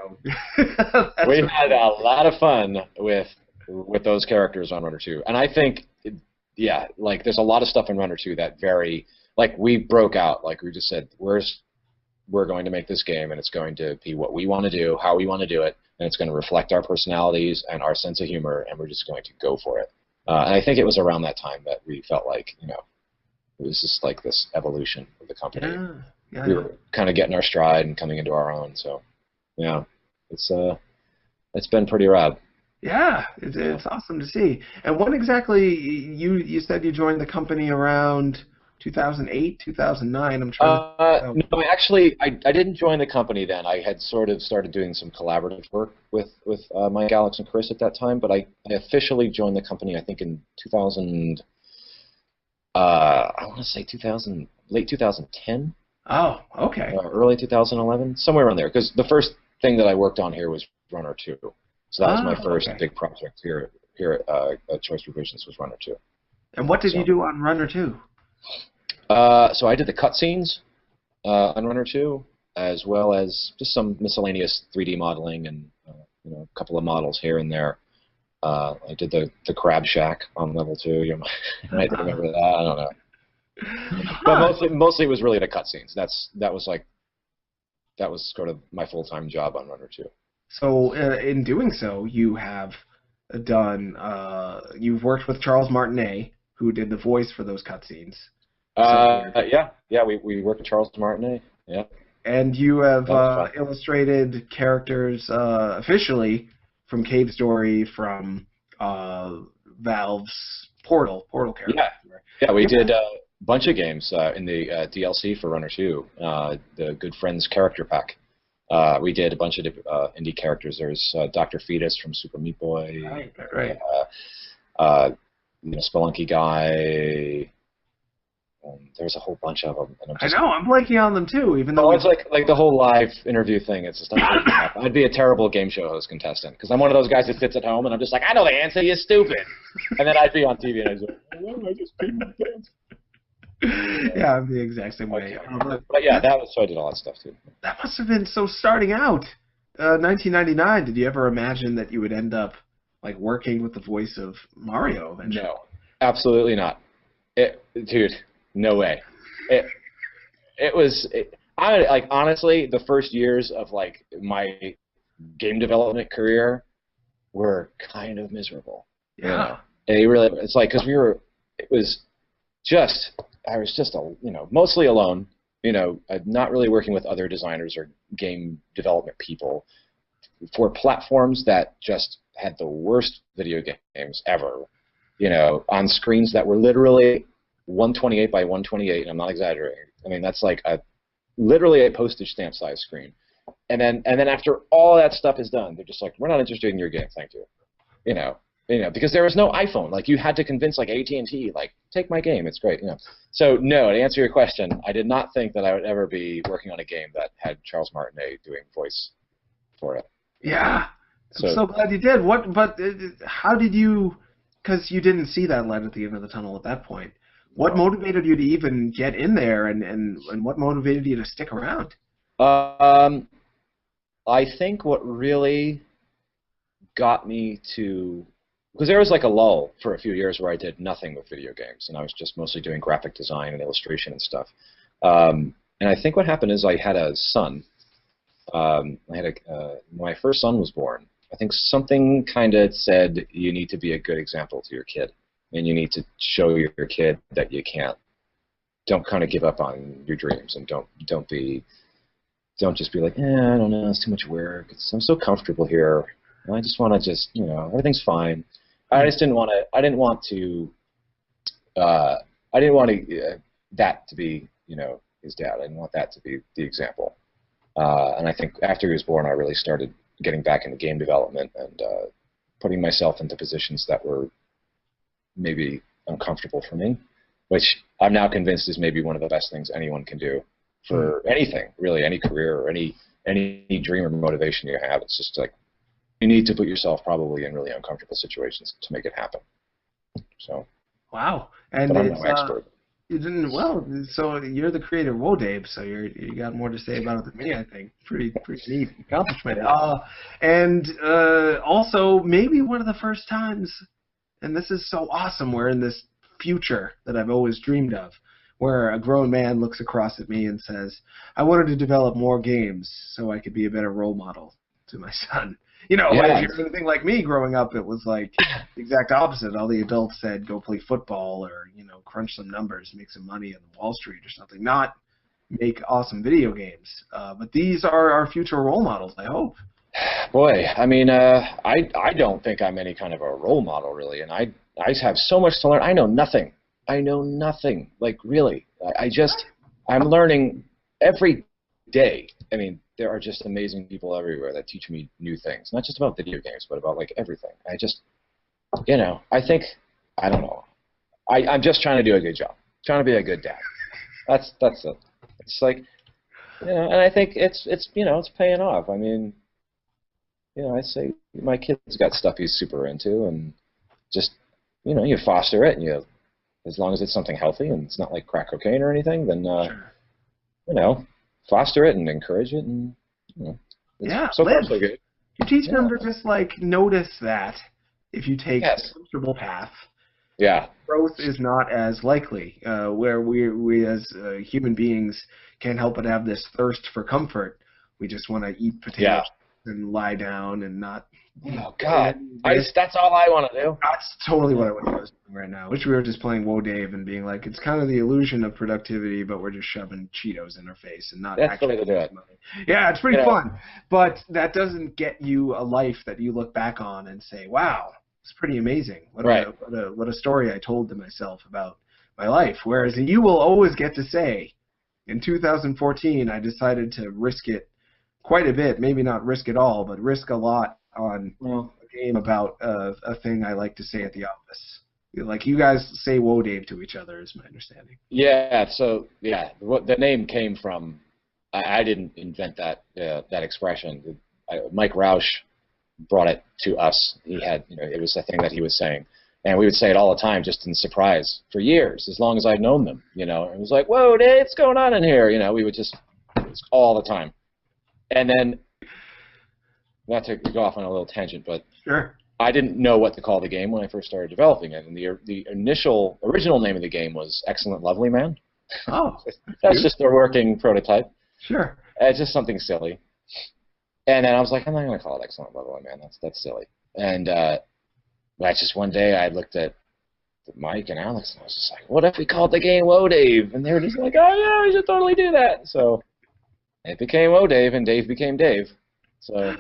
we had a lot of fun with those characters on Runner 2, and I think, yeah, like there's a lot of stuff in Runner 2 that we broke out. Like we just said, we're going to make this game, and it's going to be what we want to do, how we want to do it, and it's going to reflect our personalities and our sense of humor, and we're just going to go for it. And I think it was around that time that we felt like, it was just like this evolution of the company. Yeah, we were kind of getting our stride and coming into our own. So, yeah, it's been pretty rad. Yeah, it's awesome to see. And when exactly you said you joined the company around 2008, 2009? I'm trying. No, actually, I didn't join the company then. I had sort of started doing some collaborative work with Mike, Alex, and Chris at that time. But I officially joined the company, I think, in 2000. I want to say late 2010. Oh, okay. Early 2011, somewhere around there. Because the first thing that I worked on here was Runner 2. So that was my first big project here at Choice Provisions, was Runner 2. And what did you do on Runner 2? So I did the cutscenes on Runner 2, as well as just some miscellaneous 3D modeling and a couple of models here and there. I did the Crab Shack on level 2. You might remember that. I don't know. But mostly it was really the cutscenes. That was sort of my full-time job on Runner 2. So in doing so, you have done you've worked with Charles Martinet, who did the voice for those cutscenes. We worked with Charles Martinet. Yeah. And you have illustrated characters officially from Cave Story, from Valve's Portal characters. Yeah, we did a bunch of games in the DLC for Runner 2, the Good Friends character pack. We did a bunch of indie characters. There's Dr. Fetus from Super Meat Boy. Right. Spelunky Guy. There's a whole bunch of them. And I'm blanking on them too. Even though it's like the whole live interview thing. It's just I'd be a terrible game show host contestant, because I'm one of those guys that sits at home and I'm just like, I know the answer, you're stupid. And then I'd be on TV and I'd say, I just paid my pants. Yeah, I'm the exact same way. But yeah, so I did all that stuff too. That must have been so starting out. 1999. Did you ever imagine that you would end up like working with the voice of Mario eventually? No, absolutely not. Dude, no way. Honestly, the first years of like my game development career were kind of miserable. Yeah. It's like, because I was just mostly alone, not really working with other designers or game development people for platforms that just had the worst video games ever, on screens that were literally 128 by 128, and I'm not exaggerating. I mean, that's like literally a postage stamp size screen. And then after all that stuff is done, they're just like, we're not interested in your game, thank you. Because there was no iPhone. Like, you had to convince like AT&T, like, take my game, it's great. So no, to answer your question, I did not think that I would ever be working on a game that had Charles Martinet doing voice for it. Yeah. So, I'm so glad you did. How did you? Because you didn't see that light at the end of the tunnel at that point. What motivated you to even get in there, and what motivated you to stick around? I think what really got me to, because there was like a lull for a few years where I did nothing with video games, and I was just mostly doing graphic design and illustration and stuff. And I think what happened is I had a son. My first son was born. I think something kind of said you need to be a good example to your kid, and you need to show your kid that you can't. Don't kind of give up on your dreams, and don't just be like, I don't know, it's too much work. I'm so comfortable here. I just want to everything's fine. I just didn't want to. I didn't want that to be his dad. I didn't want that to be the example. And I think after he was born, I really started getting back into game development and putting myself into positions that were maybe uncomfortable for me, which I'm now convinced is maybe one of the best things anyone can do for anything, really, any career or any dream or motivation you have. It's just like you need to put yourself probably in really uncomfortable situations to make it happen. So. Wow. And but I'm no expert. You didn't so you're the creator of Woah Dave, so you got more to say about it than me, I think. Pretty neat accomplishment. And also maybe one of the first times, and this is so awesome, we're in this future that I've always dreamed of, where a grown man looks across at me and says, I wanted to develop more games so I could be a better role model to my son. If you're anything like me growing up, it was like the exact opposite. All the adults said, go play football or, crunch some numbers, make some money on Wall Street or something, not make awesome video games. But these are our future role models, I hope. Boy, I mean, I don't think I'm any kind of a role model, really, and I have so much to learn. I know nothing. Like, really. I'm learning every day. I mean, there are just amazing people everywhere that teach me new things, not just about video games, but about, like, everything. I just, I think, I don't know. I'm just trying to do a good job, trying to be a good dad. That's it. It's like, and I think it's paying off. I mean, I'd say my kid's got stuff he's super into, and just, you foster it, and as long as it's something healthy and it's not like crack cocaine or anything, then, foster it and encourage it, and, so far so good. You teach them to just, like, notice that if you take a comfortable path, growth is not as likely, where we as human beings can't help but have this thirst for comfort. We just want to eat potatoes and lie down and not... Oh, God. That's all I want to do. That's totally what I want to do right now. Wish we were just playing Woah Dave and being like, it's kind of the illusion of productivity, but we're just shoving Cheetos in our face and not actually making money. Yeah, it's pretty fun. But that doesn't get you a life that you look back on and say, wow, it's pretty amazing. What a story I told to myself about my life. Whereas you will always get to say, in 2014, I decided to risk it quite a bit. Maybe not risk it all, but risk a lot on a game about a thing I like to say at the office. Like, you guys say Woah Dave to each other, is my understanding. Yeah, so, the name came from, I didn't invent that expression. Mike Roush brought it to us. He had, it was a thing that he was saying. And we would say it all the time, just in surprise, for years, as long as I'd known them, It was like, whoa, Dave, what's going on in here? We would just, all the time. And then, not to go off on a little tangent, but I didn't know what to call the game when I first started developing it. And the original name of the game was Excellent Lovely Man. Oh. That's just a working prototype. Sure. It's just something silly. And then I was like, I'm not going to call it Excellent Lovely Man. That's silly. And just one day I looked at Mike and Alex, and I was just like, what if we called the game Woah Dave? And they were just like, oh, yeah, we should totally do that. So it became Woah Dave, and Dave became Dave. So...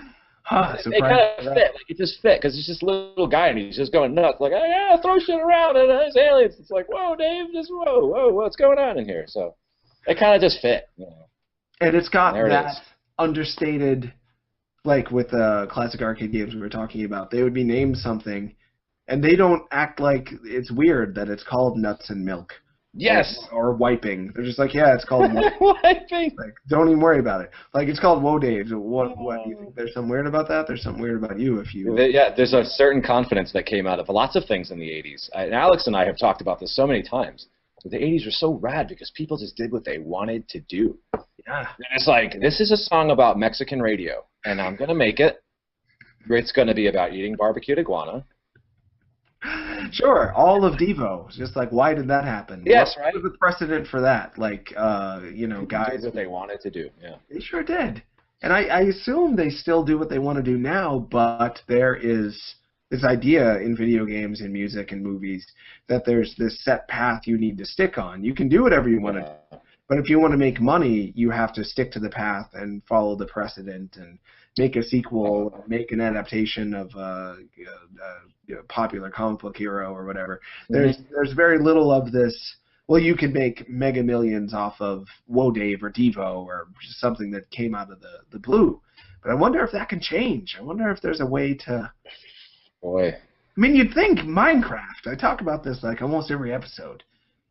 it kind of fit. Like, it just fit because it's just a little guy and he's just going nuts. Like, oh, yeah, throw shit around and there's aliens. It's like, whoa, Dave, just whoa, what's going on in here? So it kind of just fit. And it's got that understated, like with classic arcade games we were talking about. They would be named something, and they don't act like it's weird that it's called Nuts and Milk Yes. Or wiping. They're just like, yeah, it's called Wiping. like, don't even worry about it. Like, it's called Woah Dave. What, you think there's something weird about that? There's something weird about you if you... Yeah, there's a certain confidence that came out of lots of things in the 80s. And Alex and I have talked about this so many times. The 80s were so rad because people just did what they wanted to do. Yeah. And it's like, this is a song about Mexican radio, and I'm going to make it. It's going to be about eating barbecued iguana. Sure, all of Devo. It's just like, why did that happen? Yes, What right. was the precedent for that? Like, guys... Did what they wanted to do, yeah. They sure did. And I assume they still do what they want to do now, but there is this idea in video games and music and movies that there's this set path you need to stick on. You can do whatever you want to do, but if you want to make money, you have to stick to the path and follow the precedent and make a sequel, make an adaptation of a popular comic book hero or whatever. There's very little of this, well, you can make mega millions off of Woah Dave or Devo or something that came out of the blue. But I wonder if that can change. I wonder if there's a way to... Boy. I mean, you'd think Minecraft, I talk about this like almost every episode.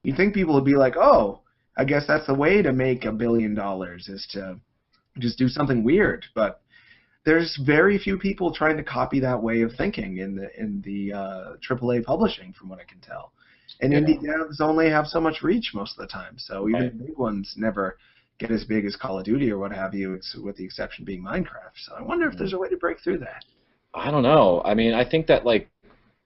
You'd think people would be like, oh, I guess that's the way to make $1 billion is to just do something weird. But there's very few people trying to copy that way of thinking in the AAA publishing, from what I can tell. And indie devs only have so much reach most of the time. So even the big ones never get as big as Call of Duty or what have you, with the exception being Minecraft. So I wonder if there's a way to break through that. I don't know. I mean, I think that, like,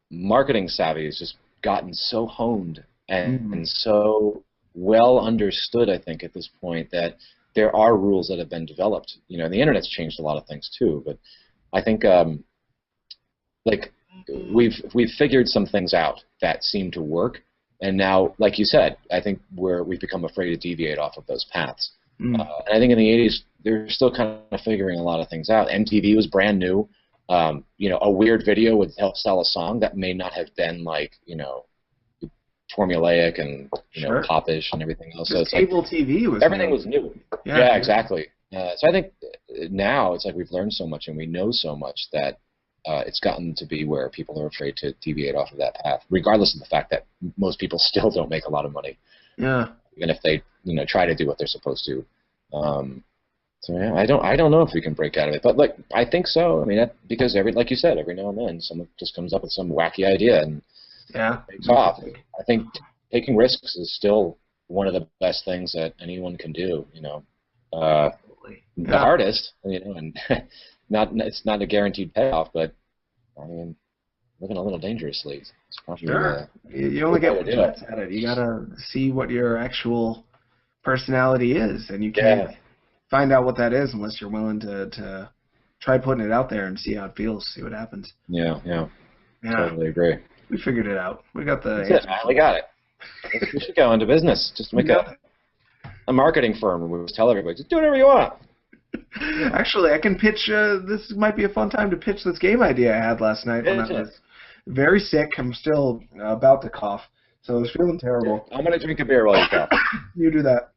marketing savvy has just gotten so honed and so well understood, I think, at this point that there are rules that have been developed. You know, the internet's changed a lot of things too, but I think like we've figured some things out that seem to work, and now, like you said, I think we've become afraid to deviate off of those paths. And I think in the 80s they're still kind of figuring a lot of things out. MTV was brand new. You know, a weird video would help sell a song that may not have been, like, you know, formulaic and, you know, popish and everything else. So it's cable like, TV was everything new. was new. Yeah, exactly. So I think now it's like we've learned so much and we know so much that it's gotten to be where people are afraid to deviate off of that path, regardless of the fact that most people still don't make a lot of money. Yeah. Even if they, you know, try to do what they're supposed to. So yeah, I don't know if we can break out of it, but like I think so. I mean, because like you said, every now and then someone just comes up with some wacky idea and takes off. I think taking risks is still one of the best things that anyone can do. You know, the hardest, you know, and it's not a guaranteed payoff, but I mean, living a little dangerously. It's probably, you only get one chance at it. You gotta see what your actual personality is, and you can't find out what that is unless you're willing to try putting it out there and see how it feels, see what happens. Yeah. Totally agree. We figured it out. We got the That's it, man. We got it. We should go into business. Just make a marketing firm and we'll just tell everybody, just do whatever you want. Actually, I can pitch, this might be a fun time to pitch this game idea I had last night when I was very sick. I'm still about to cough, so I was feeling terrible. I'm going to drink a beer while you cough. You do that.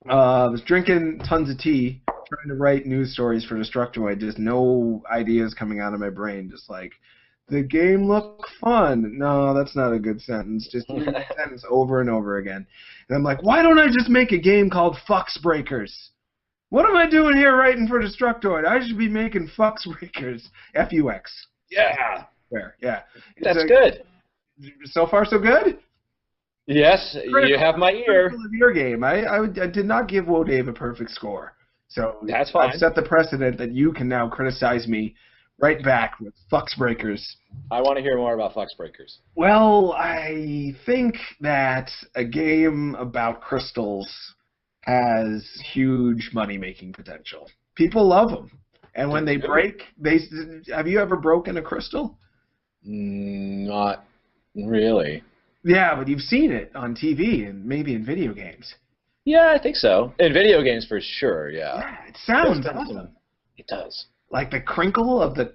I was drinking tons of tea, trying to write news stories for Destructoid, just no ideas coming out of my brain, just like, the game looked fun. No, that's not a good sentence. Just use that sentence over and over again. And I'm like, why don't I just make a game called Fucks Breakers? What am I doing here writing for Destructoid? I should be making Fucks Breakers. F-U-X. Yeah. Fair. Yeah. That's good. So far, so good? Yes, you have my ear. Of your game. I did not give Woah Dave a perfect score. So that's fine. I've set the precedent that you can now criticize me right back with Fucks Breakers. I want to hear more about Fucks Breakers. Well, I think that a game about crystals has huge money-making potential. People love them. And when they break, have you ever broken a crystal? Not really. Yeah, but you've seen it on TV and maybe in video games. Yeah, I think so. In video games, for sure, Yeah, it sounds awesome. It does. Like the crinkle of the...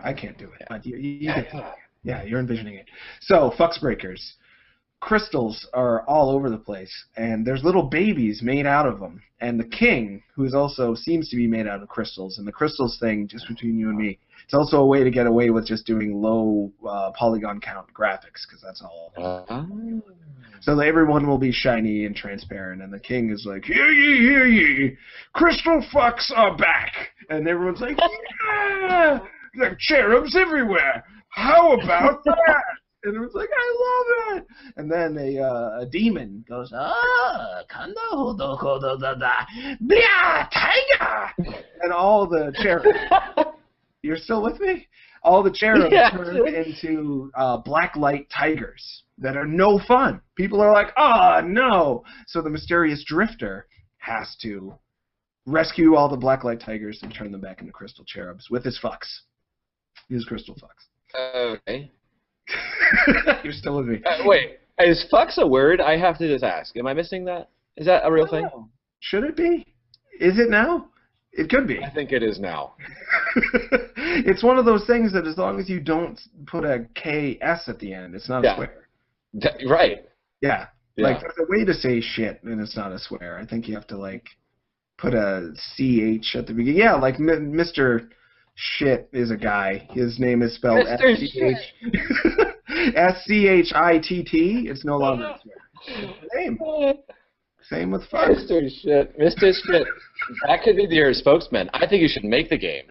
I can't do it, but you get it. Yeah, you're envisioning it. So, Fucks Breakers. crystals are all over the place, and there's little babies made out of them. And the king, who is also seems to be made out of crystals, and the crystals thing, just between you and me, it's also a way to get away with just doing low polygon count graphics, because that's all. So everyone will be shiny and transparent, and the king is like, hear ye, crystal fucks are back. And everyone's like, yeah, there are cherubs everywhere. How about that? And it was like, I love it. And then a demon goes, kanda hodo hodo da da, blah, tiger. And all the cherubs, you're still with me? All the cherubs turn into black light tigers that are no fun. People are like, no. So the mysterious drifter has to rescue all the black light tigers and turn them back into crystal cherubs with his fucks. His crystal fucks. Okay. You're still with me. Wait, is fucks a word? I have to just ask. Am I missing that? Is that a real thing? Should it be? Is it now? It could be. I think it is now. It's one of those things that as long as you don't put a KS at the end, it's not a swear. Right. Yeah. Like, there's a way to say shit, and it's not a swear. I think you have to, like, put a CH at the beginning. Yeah, like Mr. Shit is a guy. His name is spelled S-C-H-I-T-T. It's no longer a swear. Same. Same with fuck. Mr. Shit. Mr. Shit. That could be your spokesman. I think you should make the game,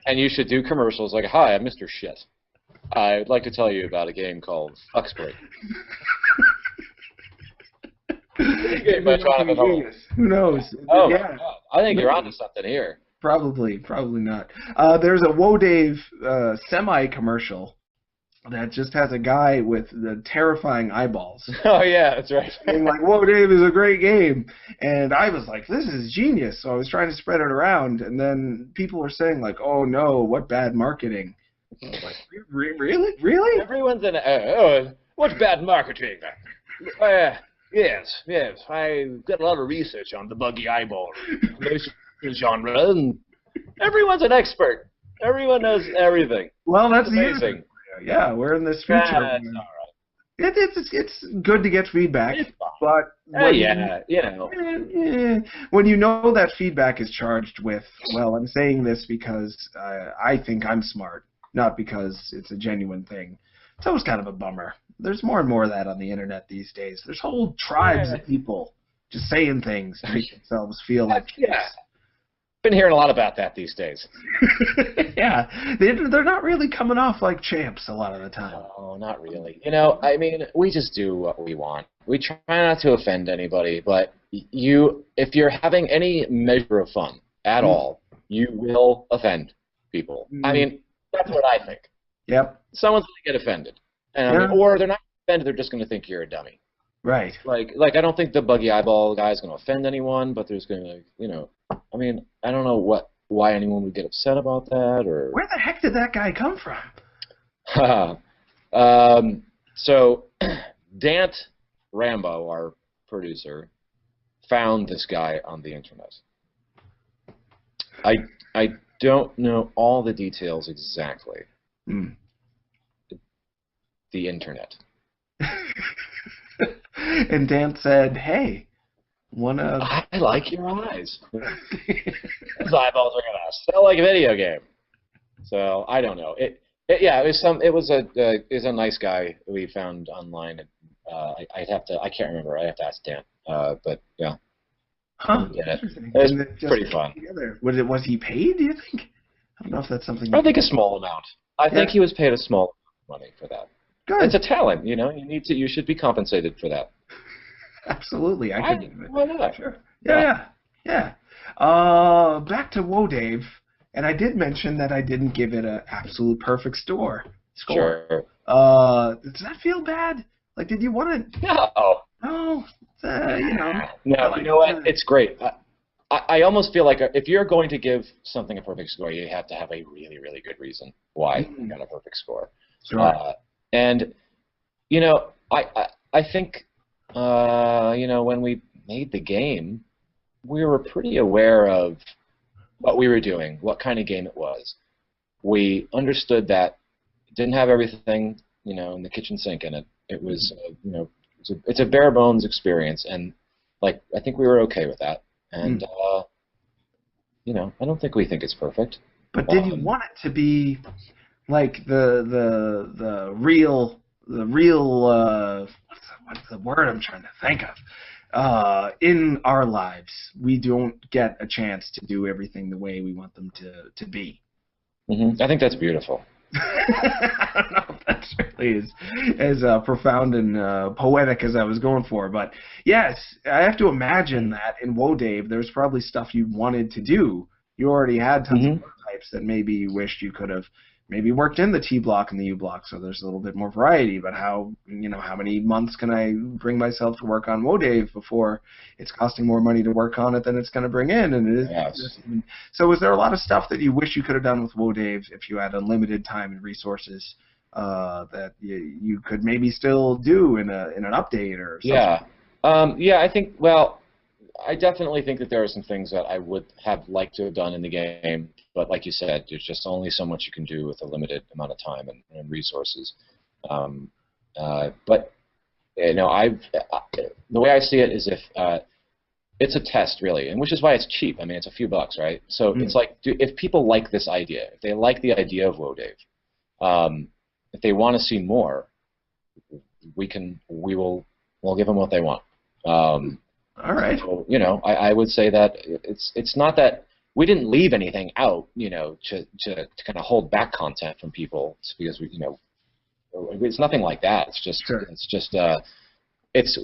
and you should do commercials like, "Hi, I'm Mr. Shit. I'd like to tell you about a game called Fucksbury." Who knows? Oh, yeah. I think you're onto something here. Probably not. There's a Woah Dave semi-commercial that just has a guy with the terrifying eyeballs. Oh, yeah, that's right. Saying, like, Woah Dave is a great game. And I was like, this is genius. So I was trying to spread it around. And then people were saying, like, oh, no, what bad marketing. I was like, really? Everyone's in what's bad marketing? Yes. I did a lot of research on the buggy eyeball genre, and everyone's an expert. Everyone knows everything. Well, that's amazing. Yeah, we're in this future. That's all right. It's good to get feedback, but when you know that feedback is charged with, well, I'm saying this because I think I'm smart, not because it's a genuine thing. It's always kind of a bummer. There's more and more of that on the internet these days. There's whole tribes of people just saying things to make themselves feel like been hearing a lot about that these days. Yeah, they're not really coming off like champs a lot of the time. Oh, not really. I mean, we just do what we want. We try not to offend anybody, but if you're having any measure of fun at all, you will offend people. I mean, that's what I think. Yep. Someone's going to get offended. And or they're not offended, they're just going to think you're a dummy. Right. Like I don't think the buggy eyeball guy is going to offend anyone, but there's going to, I mean, I don't know why anyone would get upset about that, or where the heck did that guy come from? So Dant Rambo, our producer, found this guy on the internet. I don't know all the details exactly. The internet. And Dan said, "Hey, I like your eyes. Those eyeballs are gonna sell like a video game." So I don't know. It was a nice guy we found online. I can't remember. I have to ask Dan. But yeah. Huh. It was pretty fun. Was he paid? Do you think? I don't know if that's something. I think a small amount. I think he was paid a small amount of money for that. Good. It's a talent, you should be compensated for that. Absolutely, I could do it. Why not? Sure. Yeah. Back to Woah Dave, and I did mention that I didn't give it an absolute perfect score. Sure. Does that feel bad? Like, did you want to? No. No. No. You know what? It's great. I almost feel like if you're going to give something a perfect score, you have to have a really, really good reason why you got a perfect score. Sure. And I think when we made the game, we were pretty aware of what we were doing, what kind of game it was. We understood that it didn't have everything in the kitchen sink in it. It was it's a bare bones experience, and like I think we were okay with that. And you know, I don't think we think it's perfect. But did you want it to be like the real what's the word I'm trying to think of? In our lives, we don't get a chance to do everything the way we want them to be. I think that's beautiful. I don't know if that's really as profound and poetic as I was going for, but yes, I have to imagine that in Woah Dave, there's probably stuff you wanted to do. You already had tons of types that maybe you wished you could have maybe worked in the T block and the U block, so there's a little bit more variety. But how many months can I bring myself to work on Woah Dave before it's costing more money to work on it than it's going to bring in? And it is. Yes. So was there a lot of stuff that you wish you could have done with Woah Dave if you had unlimited time and resources that you could maybe still do in an update or something? Yeah, I think, well, I definitely think that there are some things that I would have liked to have done in the game, but like you said, there's just only so much you can do with a limited amount of time and resources. But you know, the way I see it is if it's a test really, and which is why it's cheap. I mean, it's a few bucks, right? So it's like, if people like this idea, if they like the idea of Woah Dave, if they want to see more, we'll give them what they want. All right. So, you know, I would say that it's not that we didn't leave anything out, you know, to kind of hold back content from people because we, you know, it's nothing like that. It's just it's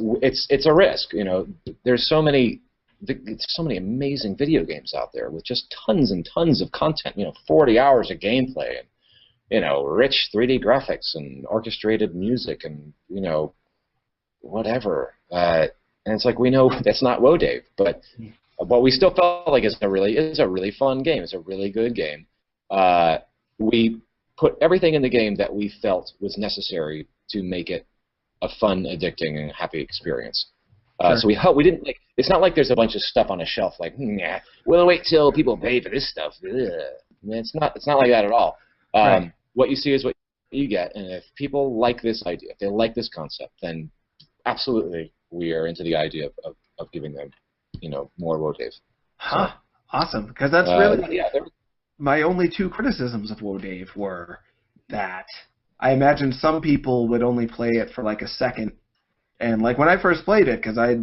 a risk, you know. There's so many amazing video games out there with just tons and tons of content, you know, 40 hours of gameplay and, you know, rich 3D graphics and orchestrated music and, you know, whatever. And it's like, we know that's not Woah Dave, but we still felt like is a really fun game. It's a really good game. We put everything in the game that we felt was necessary to make it a fun, addicting, and happy experience. So we didn't like. It's not like there's a bunch of stuff on a shelf like, nah, we'll wait till people pay for this stuff. Ugh. I mean, it's not like that at all. What you see is what you get, and if people like this idea, if they like this concept, then absolutely we are into the idea of giving them, you know, more Woah Dave. Huh. So, awesome. Because that's really my only two criticisms of Woah Dave were that I imagine some people would only play it for like a second. And like when I first played it, because I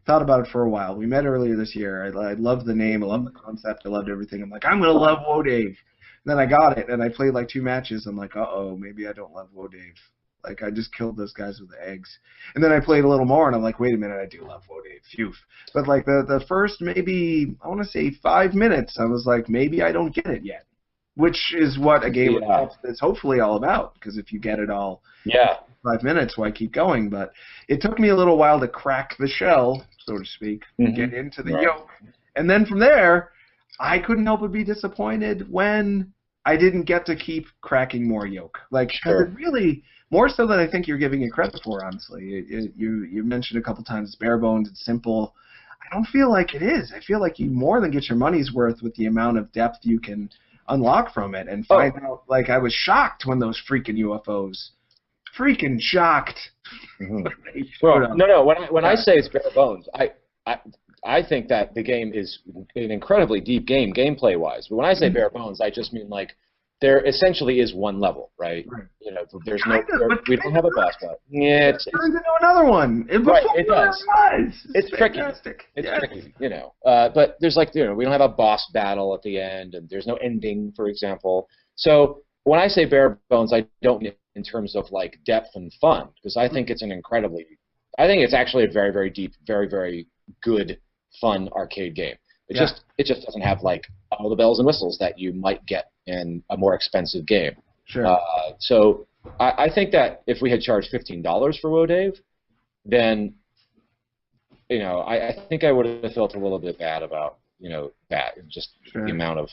thought about it for a while, we met earlier this year. I loved the name. I loved the concept. I loved everything. I'm like, I'm going to love Woah Dave. And then I got it, and I played like 2 matches. I'm like, uh-oh, maybe I don't love Woah Dave. Like, I just killed those guys with the eggs. And then I played a little more, and I'm like, wait a minute, I do love Woah Dave. Phew. But, like, the first maybe, I want to say 5 minutes, I was like, maybe I don't get it yet. Which is what a game is hopefully all about, because if you get it all in 5 minutes, why keep going? But it took me a little while to crack the shell, so to speak, get into the yolk. And then from there, I couldn't help but be disappointed when I didn't get to keep cracking more yolk. Like, because it really... More so than I think you're giving it credit for, honestly. You mentioned a couple times it's bare bones, it's simple. I don't feel like it is. I feel like you more than get your money's worth with the amount of depth you can unlock from it and find out. Like, I was shocked when those freaking UFOs. Freaking shocked. Well, no. When I say it's bare bones, I think that the game is an incredibly deep game, gameplay-wise. But when I say bare bones, I just mean like there essentially is one level, right? You know, there's we don't have a boss battle. Yeah, it turns into another one. It does. It's tricky. It's tricky, you know. But there's like, you know, we don't have a boss battle at the end, and there's no ending, for example. So when I say bare bones, I don't mean in terms of like depth and fun, because I think it's I think it's actually a very, very deep, very, very good, fun arcade game. It just doesn't have like all the bells and whistles that you might get in a more expensive game. So I think that if we had charged $15 for Woah Dave, then, you know, I think I would have felt a little bit bad about, you know, that just the amount of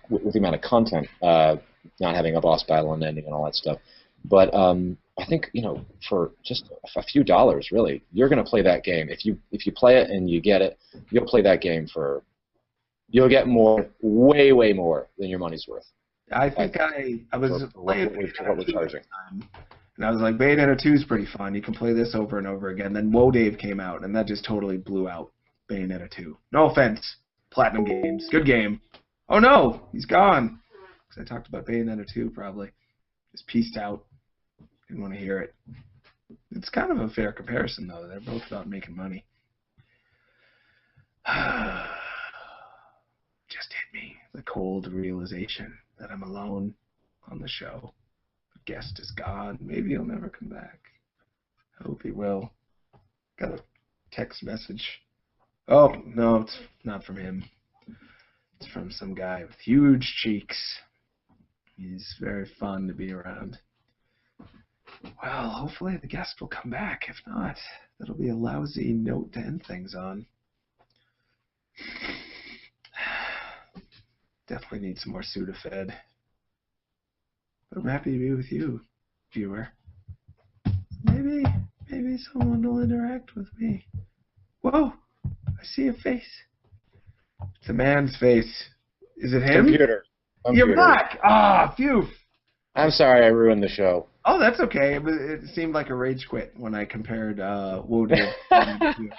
with the amount of content, not having a boss battle and ending and all that stuff. But I think, you know, for just a few dollars, really, you're going to play that game. If you play it and you get it, you'll play that game you'll get more, way more than your money's worth. I think I was playing what we're charging. And I was like, Bayonetta 2 is pretty fun. You can play this over and over again. Then Woah Dave came out, and that just totally blew out Bayonetta 2. No offense, Platinum Games. Good game. Oh no, he's gone. Because I talked about Bayonetta 2 probably. Just pieced out. Didn't want to hear it. It's kind of a fair comparison, though. They're both about making money. Just hit me. The cold realization that I'm alone on the show. The guest is gone. Maybe he'll never come back. I hope he will. Got a text message. Oh, no, it's not from him. It's from some guy with huge cheeks. He's very fun to be around. Well, hopefully the guest will come back. If not, that'll be a lousy note to end things on. Definitely need some more Sudafed. But I'm happy to be with you, viewer. Maybe someone will interact with me. Whoa! I see a face. It's a man's face. Is it him? Computer. You're back! Ah, phew! I'm sorry I ruined the show. Oh, that's okay. It seemed like a rage quit when I compared Woah Dave to you.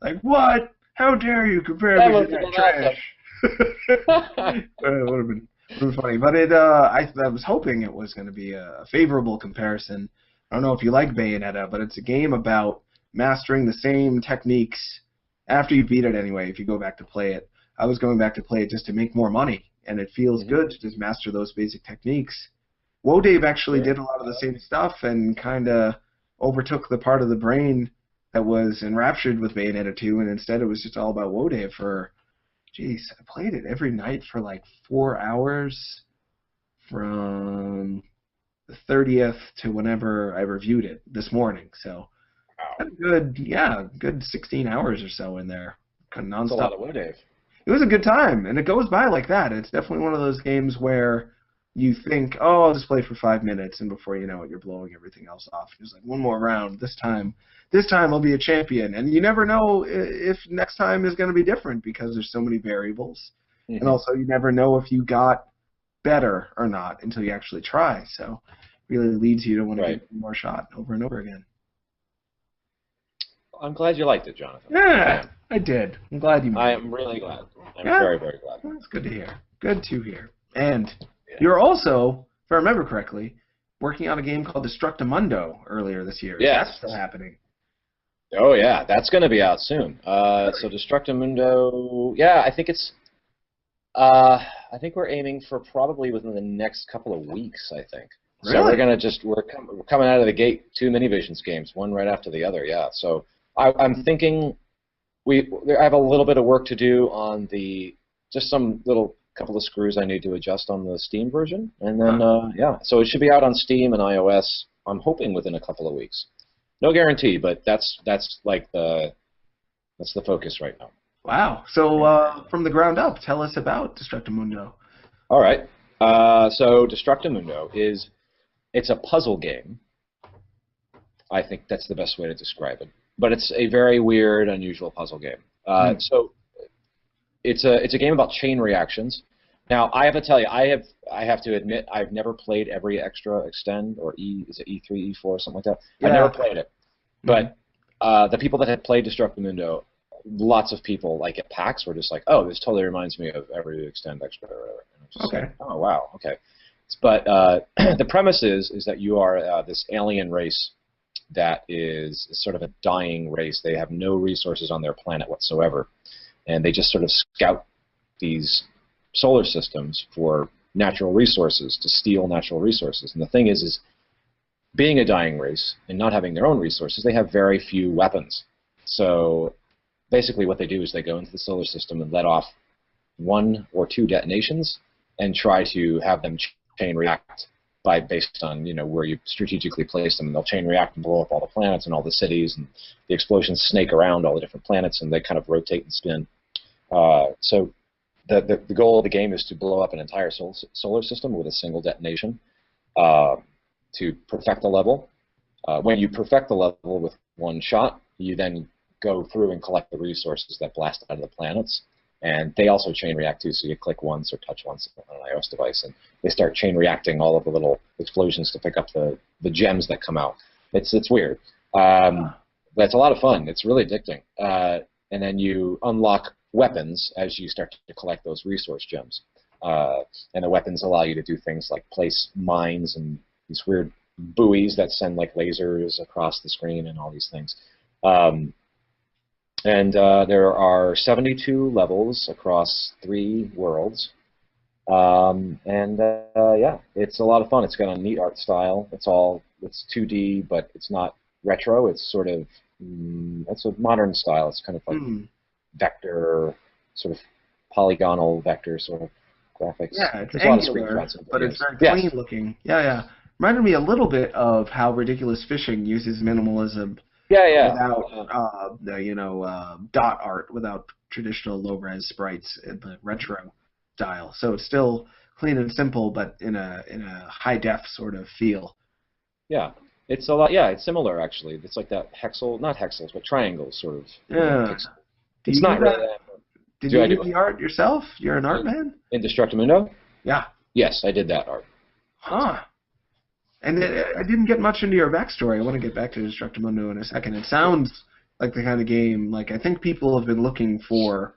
Like, what? How dare you compare me to that trash? It would have been funny. But I was hoping it was going to be a favorable comparison. I don't know if you like Bayonetta, but it's a game about mastering the same techniques after you beat it anyway, if you go back to play it. I was going back to play it just to make more money, and it feels good to just master those basic techniques. Woah Dave actually did a lot of the same stuff and kind of overtook the part of the brain that was enraptured with Bayonetta 2, and instead it was just all about Woah Dave for, geez, I played it every night for like 4 hours from the 30th to whenever I reviewed it this morning. So good 16 hours or so in there. Kind of nonstop. That's a lot of Woah Dave. It was a good time, and it goes by like that. It's definitely one of those games where you think, oh, I'll just play for 5 minutes, and before you know it, you're blowing everything else off. It's like, one more round. This time I'll be a champion. And you never know if next time is going to be different because there's so many variables. Mm-hmm. And also, you never know if you got better or not until you actually try. So it really leads you to want to give one more shot over and over again. I'm glad you liked it, Jonathan. Yeah, I did. I'm glad you. I am really glad. I'm very, very glad. That's good to hear. Good to hear. And you're also, if I remember correctly, working on a game called Destructimundo earlier this year. Yes. That's still happening. Oh, yeah. That's going to be out soon. So Destructimundo, I think it's... I think we're aiming for probably within the next couple of weeks, I think. Really? So we're going to we're coming out of the gate, 2 Minivisions games, one right after the other, yeah. So I'm thinking I have a little bit of work to do on just some little couple of screws I need to adjust on the Steam version, and then so it should be out on Steam and iOS. I'm hoping within a couple of weeks. No guarantee, but that's like the focus right now. Wow. So from the ground up, tell us about Destructimundo. All right. So Destructimundo it's a puzzle game. I think that's the best way to describe it. But it's a very weird, unusual puzzle game. So it's a game about chain reactions. Now I have to tell you, I have to admit I've never played every extra extend or is it E3, E4, something like that. Yeah. I've never played it. But the people that had played Destructimundo, lots of people like at PAX were just like, oh, this totally reminds me of every extend extra or whatever. And I was just like, oh wow, okay. But the premise is that you are this alien race that is sort of a dying race. They have no resources on their planet whatsoever, and they just sort of scout these solar systems for natural resources, to steal natural resources. And the thing is being a dying race and not having their own resources, they have very few weapons. So basically what they do is they go into the solar system and let off 1 or 2 detonations and try to have them chain react based on where you strategically place them. And they'll chain react and blow up all the planets and all the cities, and the explosions snake around all the different planets, and they kind of rotate and spin. So the goal of the game is to blow up an entire solar system with a single detonation to perfect the level. When you perfect the level with one shot, you then go through and collect the resources that blast out of the planets, And they also chain react too, so you click once or touch once on an iOS device, and they start chain reacting all of the little explosions to pick up the gems that come out. It's weird. But it's a lot of fun. It's really addicting. And then you unlock weapons as you start to collect those resource gems. And the weapons allow you to do things like place mines and these weird buoys that send like lasers across the screen and all these things. There are 72 levels across 3 worlds. Yeah, it's a lot of fun. It's got a neat art style. It's 2D, but it's not retro. It's sort of it's a modern style. It's kind of like vector, sort of polygonal vector sort of graphics. Yeah, it's There's angular, but it's very clean looking. Yeah. Reminded me a little bit of how Ridiculous Fishing uses minimalism. Without dot art, without traditional low-res sprites in the retro style. So it's still clean and simple, but in a high-def sort of feel. Yeah, it's a lot. Yeah, it's similar actually. It's like that not hexels, but triangles sort of. Yeah. It's not really. Did you do the art yourself? You're an art man? In Destructimundo? Yeah. Yes, I did that art. Huh. And I didn't get much into your backstory. I want to get back to Destructimundo in a second. It sounds like the kind of game, like I think people have been looking for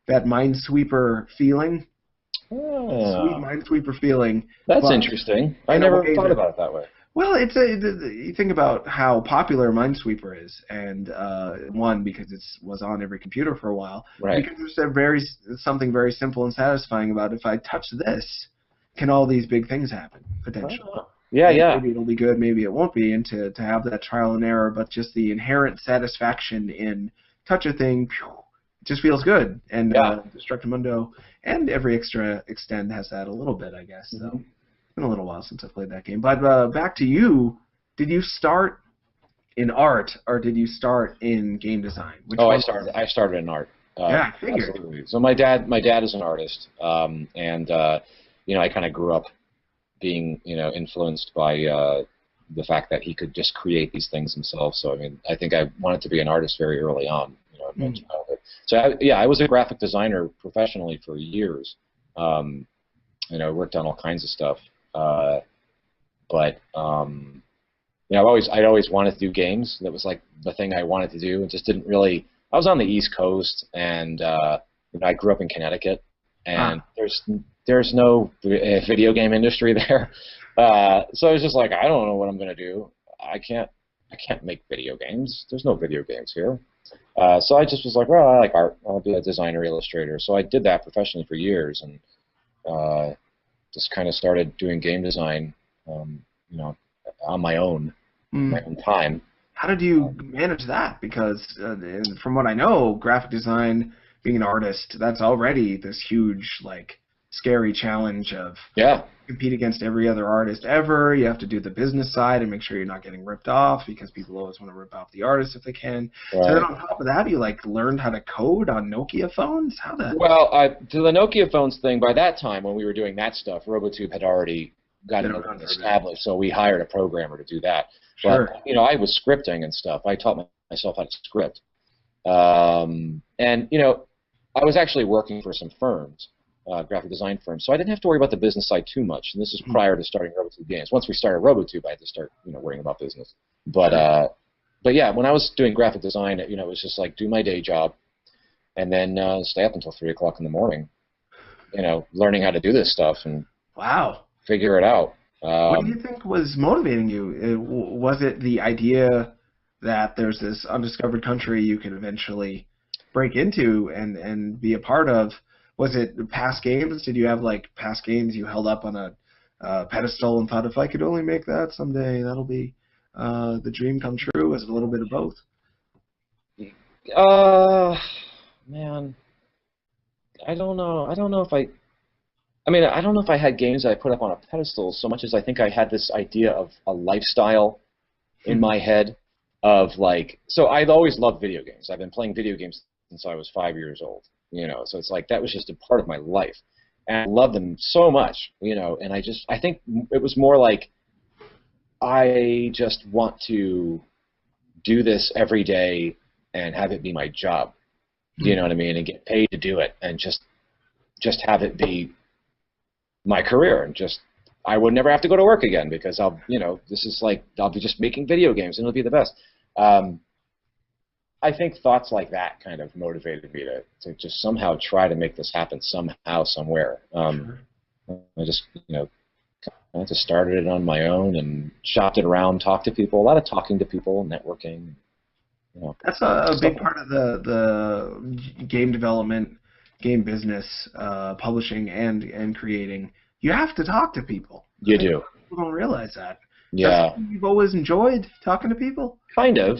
that Minesweeper feeling. Oh. Sweet Minesweeper feeling. That's interesting. I never thought about it that way. Well, you think about how popular Minesweeper is, and one, because it was on every computer for a while. Right. Because there's something very simple and satisfying about if I touch this, can all these big things happen, potentially. Oh. Yeah. Maybe it'll be good, maybe it won't be, and to have that trial and error, but just the inherent satisfaction in touch a thing, it just feels good. And Destructimundo and every extra extend has that a little bit, I guess. So it's been a little while since I played that game. But back to you, did you start in art or did you start in game design? I started in art. Yeah, I figured. Absolutely. So my dad is an artist, I kind of grew up being influenced by the fact that he could just create these things himself. So I mean, I think I wanted to be an artist very early on, in my childhood. So I was a graphic designer professionally for years. I worked on all kinds of stuff. I'd always wanted to do games. That was like the thing I wanted to do. It just didn't really. I was on the East Coast, and I grew up in Connecticut, and there's no video game industry there. So I was just like, I don't know what I'm gonna do. I can't make video games. There's no video games here. So I just was like, well, I like art. I'll be a designer, illustrator. So I did that professionally for years, and just kind of started doing game design, on my own time. How did you manage that? Because from what I know, graphic design, being an artist, that's already this huge, scary challenge of compete against every other artist ever. You have to do the business side and make sure you're not getting ripped off because people always want to rip off the artist if they can. Right. So then on top of that, you learned how to code on Nokia phones? Well, to the Nokia phones thing, by that time when we were doing that stuff, RoboTube had already gotten established, so we hired a programmer to do that. Sure. But, I was scripting and stuff. I taught myself how to script. And, I was actually working for some firms, graphic design firms, so I didn't have to worry about the business side too much. And this is prior to starting RoboTube games. Once we started RoboTube, I had to start, worrying about business. But yeah, when I was doing graphic design, it was just like do my day job, and then stay up until 3 o'clock in the morning, learning how to do this stuff and figure it out. What do you think was motivating you? Was it the idea that there's this undiscovered country you can eventually break into and be a part of? Was it past games? Did you have past games you held up on a pedestal and thought, if I could only make that someday, that'll be the dream come true? Was it a little bit of both? Man, I don't know. I don't know if I had games that I put up on a pedestal so much as I think I had this idea of a lifestyle in my head of so I've always loved video games. I've been playing video games since I was 5 years old, so it's that was just a part of my life. And I love them so much, and I think it was more I just want to do this every day and have it be my job. you know what I mean, and get paid to do it, and just have it be my career, and just I would never have to go to work again because this is like I'll be just making video games and it'll be the best. I think thoughts like that kind of motivated me to just somehow try to make this happen somehow, somewhere. I just, I just started it on my own and shopped it around, talked to people, a lot of talking to people, networking. That's a big part of the game development, game business, publishing, and creating. You have to talk to people. You do. People don't realize that. Yeah. That's something you've always enjoyed, talking to people? Kind of.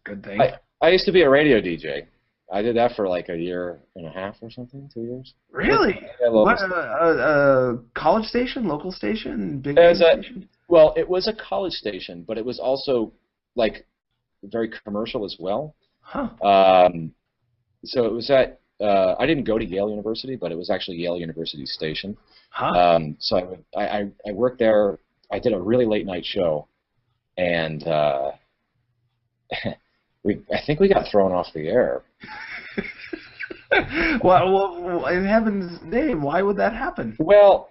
Good thing. I used to be a radio DJ. I did that for like a year and a half or something, 2 years. Really? Yeah, what, a college station, local station, big station? Well, it was a college station, but it was also like very commercial as well. Huh. So it was at I didn't go to Yale University, but it was actually Yale University's station. Huh. So I worked there. I did a really late night show, and I think we got thrown off the air. Well, in heaven's name, why would that happen? Well,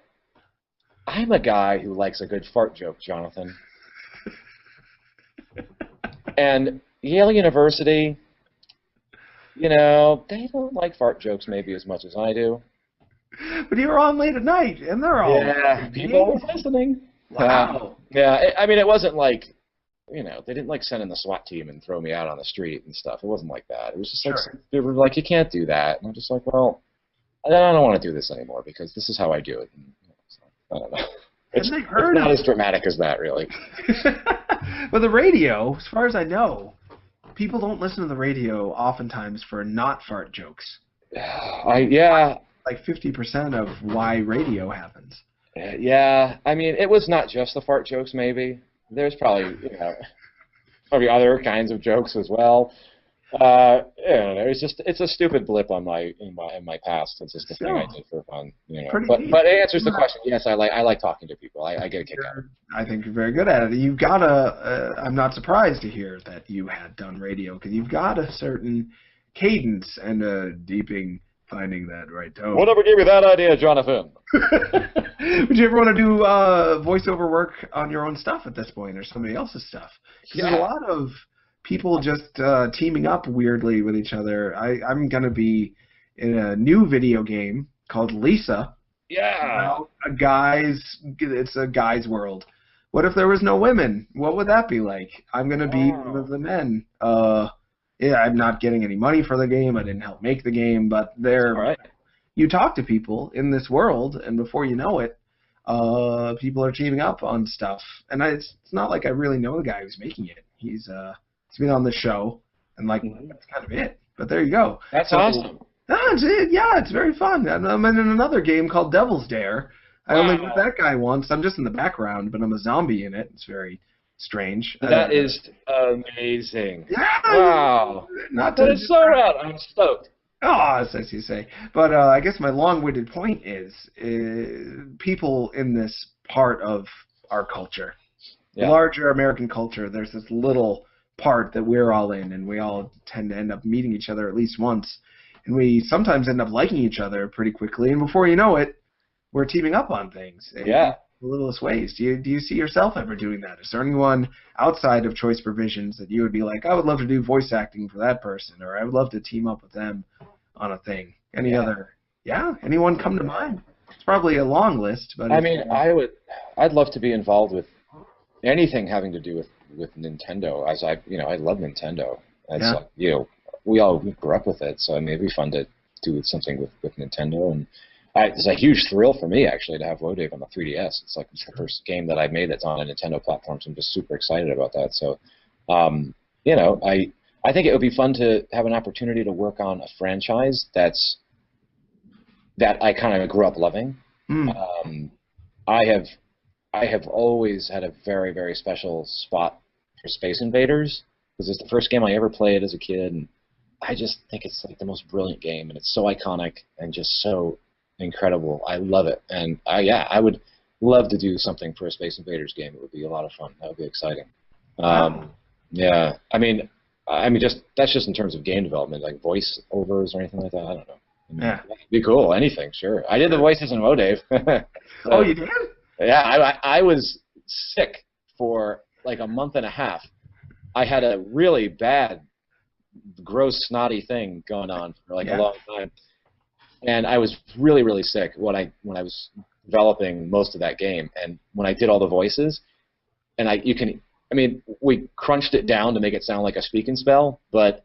I'm a guy who likes a good fart joke, Jonathan. And Yale University, they don't like fart jokes maybe as much as I do. But you were on late at night, and they're all... Yeah, people were listening. Wow. It wasn't like, they didn't like send in the SWAT team and throw me out on the street and stuff. It wasn't like that. It was just like, they were like, you can't do that. And I'm just like, well, I don't want to do this anymore because this is how I do it. And, I don't know. It's not as dramatic as that, really. But the radio, as far as I know, people don't listen to the radio oftentimes for not fart jokes. Like 50% of why radio happens. Yeah, I mean, it was not just the fart jokes, maybe. There's probably, probably other kinds of jokes as well. It's a stupid blip on in my past. It's just a thing I did for fun, But it answers the question. Yes, I like talking to people. I get a kick out of it. I think you're very good at it. You've got I'm not surprised to hear that you had done radio because you've got a certain cadence and a deeping finding that right tone. Whatever gave you that idea, Jonathan? Would you ever want to do voiceover work on your own stuff at this point or somebody else's stuff? Because there's a lot of people just teaming up weirdly with each other. I'm going to be in a new video game called Lisa. Yeah. It's a guy's world. What if there was no women? What would that be like? I'm going to be one of the men. I'm not getting any money for the game. I didn't help make the game, but you talk to people in this world, and before you know it, people are teaming up on stuff. And it's not like I really know the guy who's making it. He's been on the show, and that's kind of it. But there you go. That's awesome. It's very fun. I'm in another game called Devil's Dare. I only met that guy once. I'm just in the background, but I'm a zombie in it. It's very strange. That is amazing. Yeah. Wow. That is so rad. I'm stoked. Oh, as you say. But I guess my long-winded point is people in this part of our culture, the larger American culture, there's this little part that we're all in, and we all tend to end up meeting each other at least once. And we sometimes end up liking each other pretty quickly, and before you know it, we're teaming up on things. Yeah. The littlest ways. Do you see yourself ever doing that? Is there anyone outside of Choice Provisions that you would be like, I would love to do voice acting for that person, or I would love to team up with them on a thing? Anyone come to mind? It's probably a long list, but I mean, I'd love to be involved with anything having to do with Nintendo. As I love Nintendo. We all grew up with it, so it'd be fun to do something with Nintendo. And it's a huge thrill for me, actually, to have Woah Dave on the 3DS. It's the first game that I made that's on a Nintendo platform, so I'm just super excited about that. So, I think it would be fun to have an opportunity to work on a franchise that I kind of grew up loving. I have always had a very, very special spot for Space Invaders, because it's the first game I ever played as a kid, and I just think it's the most brilliant game, and it's so iconic and just so incredible. I love it, and I would love to do something for a Space Invaders game. It would be a lot of fun. That would be exciting. I mean, I mean, that's just in terms of game development, like voice overs or anything like that. I don't know. I mean, Yeah. it'd be cool. Anything, sure. I did the voices in Woah Dave. So, Oh, you did? yeah, I was sick for like a month and a half. I had a really bad, gross, snotty thing going on for like a long time, and I was really, really sick when I was developing most of that game. And when I did all the voices, and we crunched it down to make it sound like a speak and spell, but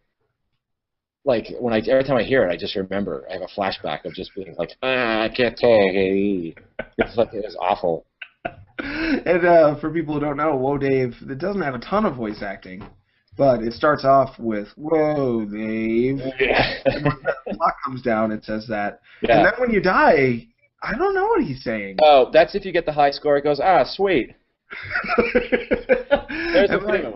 like every time I hear it, I just remember I have a flashback of just being like, I can't take it. It's like it was awful. And for people who don't know, Woah Dave, it doesn't have a ton of voice acting, but it starts off with "Whoa, Dave." Yeah. And when the clock comes down, it says that. Yeah. And then when you die, I don't know what he's saying. Oh, that's if you get the high score. It goes, sweet. There's a thing.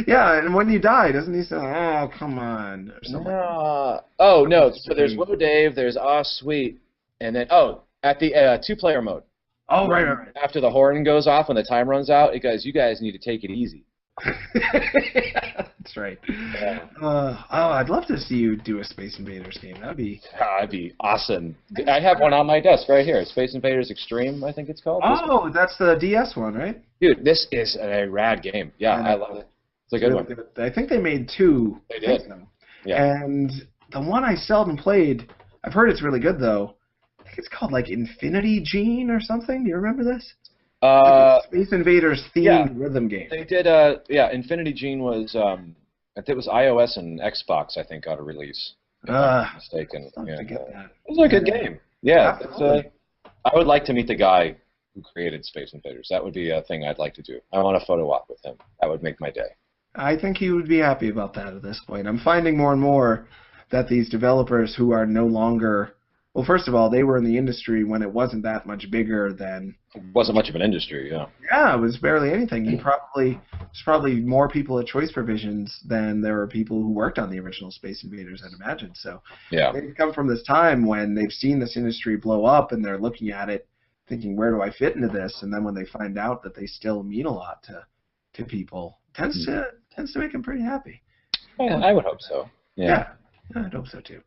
Yeah, and when you die, doesn't he say, "Oh, come on"? Or something? Oh, no. So there's Woah Dave, there's sweet, and then, at the two-player mode. Oh, right. After the horn goes off, when the time runs out, it goes, you guys need to take it easy. That's right. Yeah. I'd love to see you do a Space Invaders game. That'd be awesome. I have one on my desk right here. Space Invaders Extreme, I think it's called. Oh, that's the DS one, right? Dude, this is a rad game. Yeah, I love it. It's a good one. I think they made two. They did. Yeah. And the one I seldom played, I've heard it's really good, though. I think it's called, like, Infinity Gene or something. Do you remember this? Space Invaders themed rhythm game. They did, Infinity Gene was, I think it was iOS and Xbox, I think, got a release. If I'm not mistaken. To get that. It was a good game. Yeah. Absolutely. I would like to meet the guy who created Space Invaders. That would be a thing I'd like to do. I want a photo op with him. That would make my day. I think he would be happy about that at this point. I'm finding more and more that these developers who are no longer... Well, first of all, they were in the industry when it wasn't that much bigger than... It wasn't much of an industry, yeah. Yeah, it was barely anything. There's probably more people at Choice Provisions than there were people who worked on the original Space Invaders, I'd imagine. So yeah. They've come from this time when they've seen this industry blow up and they're looking at it thinking, where do I fit into this? And then when they find out that they still mean a lot to people, tends to make them pretty happy. Yeah, I would hope so. Yeah, I'd hope so too.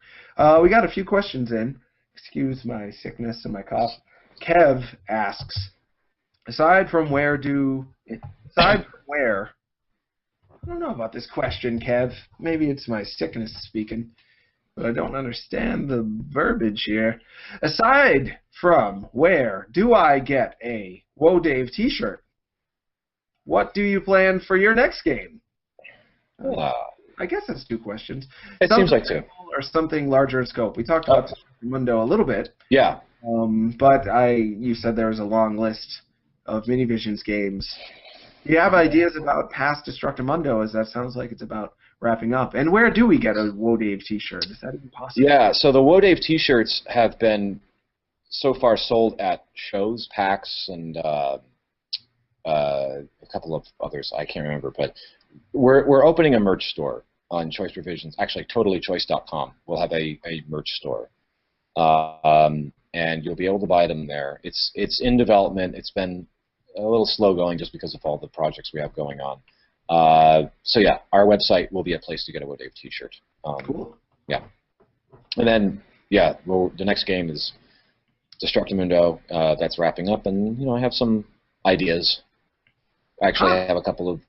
We got a few questions in. Excuse my sickness and my cough. Kev asks, aside from where, I don't know about this question, Kev. Maybe it's my sickness speaking, but I don't understand the verbiage here. Aside from where do I get a Woah Dave t-shirt? What do you plan for your next game? I guess that's two questions. It seems like two. Or something larger in scope. We talked about Mundo a little bit. Yeah. But you said there was a long list of Minivisions games. Do you have ideas about past Destructimundo, as that sounds like it's about wrapping up? And where do we get a Woah Dave t-shirt? Is that even possible? Yeah, so the Woah Dave t-shirts have been so far sold at shows, PAX, and a couple of others. I can't remember, but we're opening a merch store on Choice Provisions. Actually, totallychoice.com. We'll have a merch store. And you'll be able to buy them there. It's in development. It's been a little slow going just because of all the projects we have going on. So yeah, our website will be a place to get a Woah Dave t-shirt. Cool. Yeah. And then, yeah, the next game is Destructimundo. That's wrapping up, and I have some ideas. Actually, I have a couple of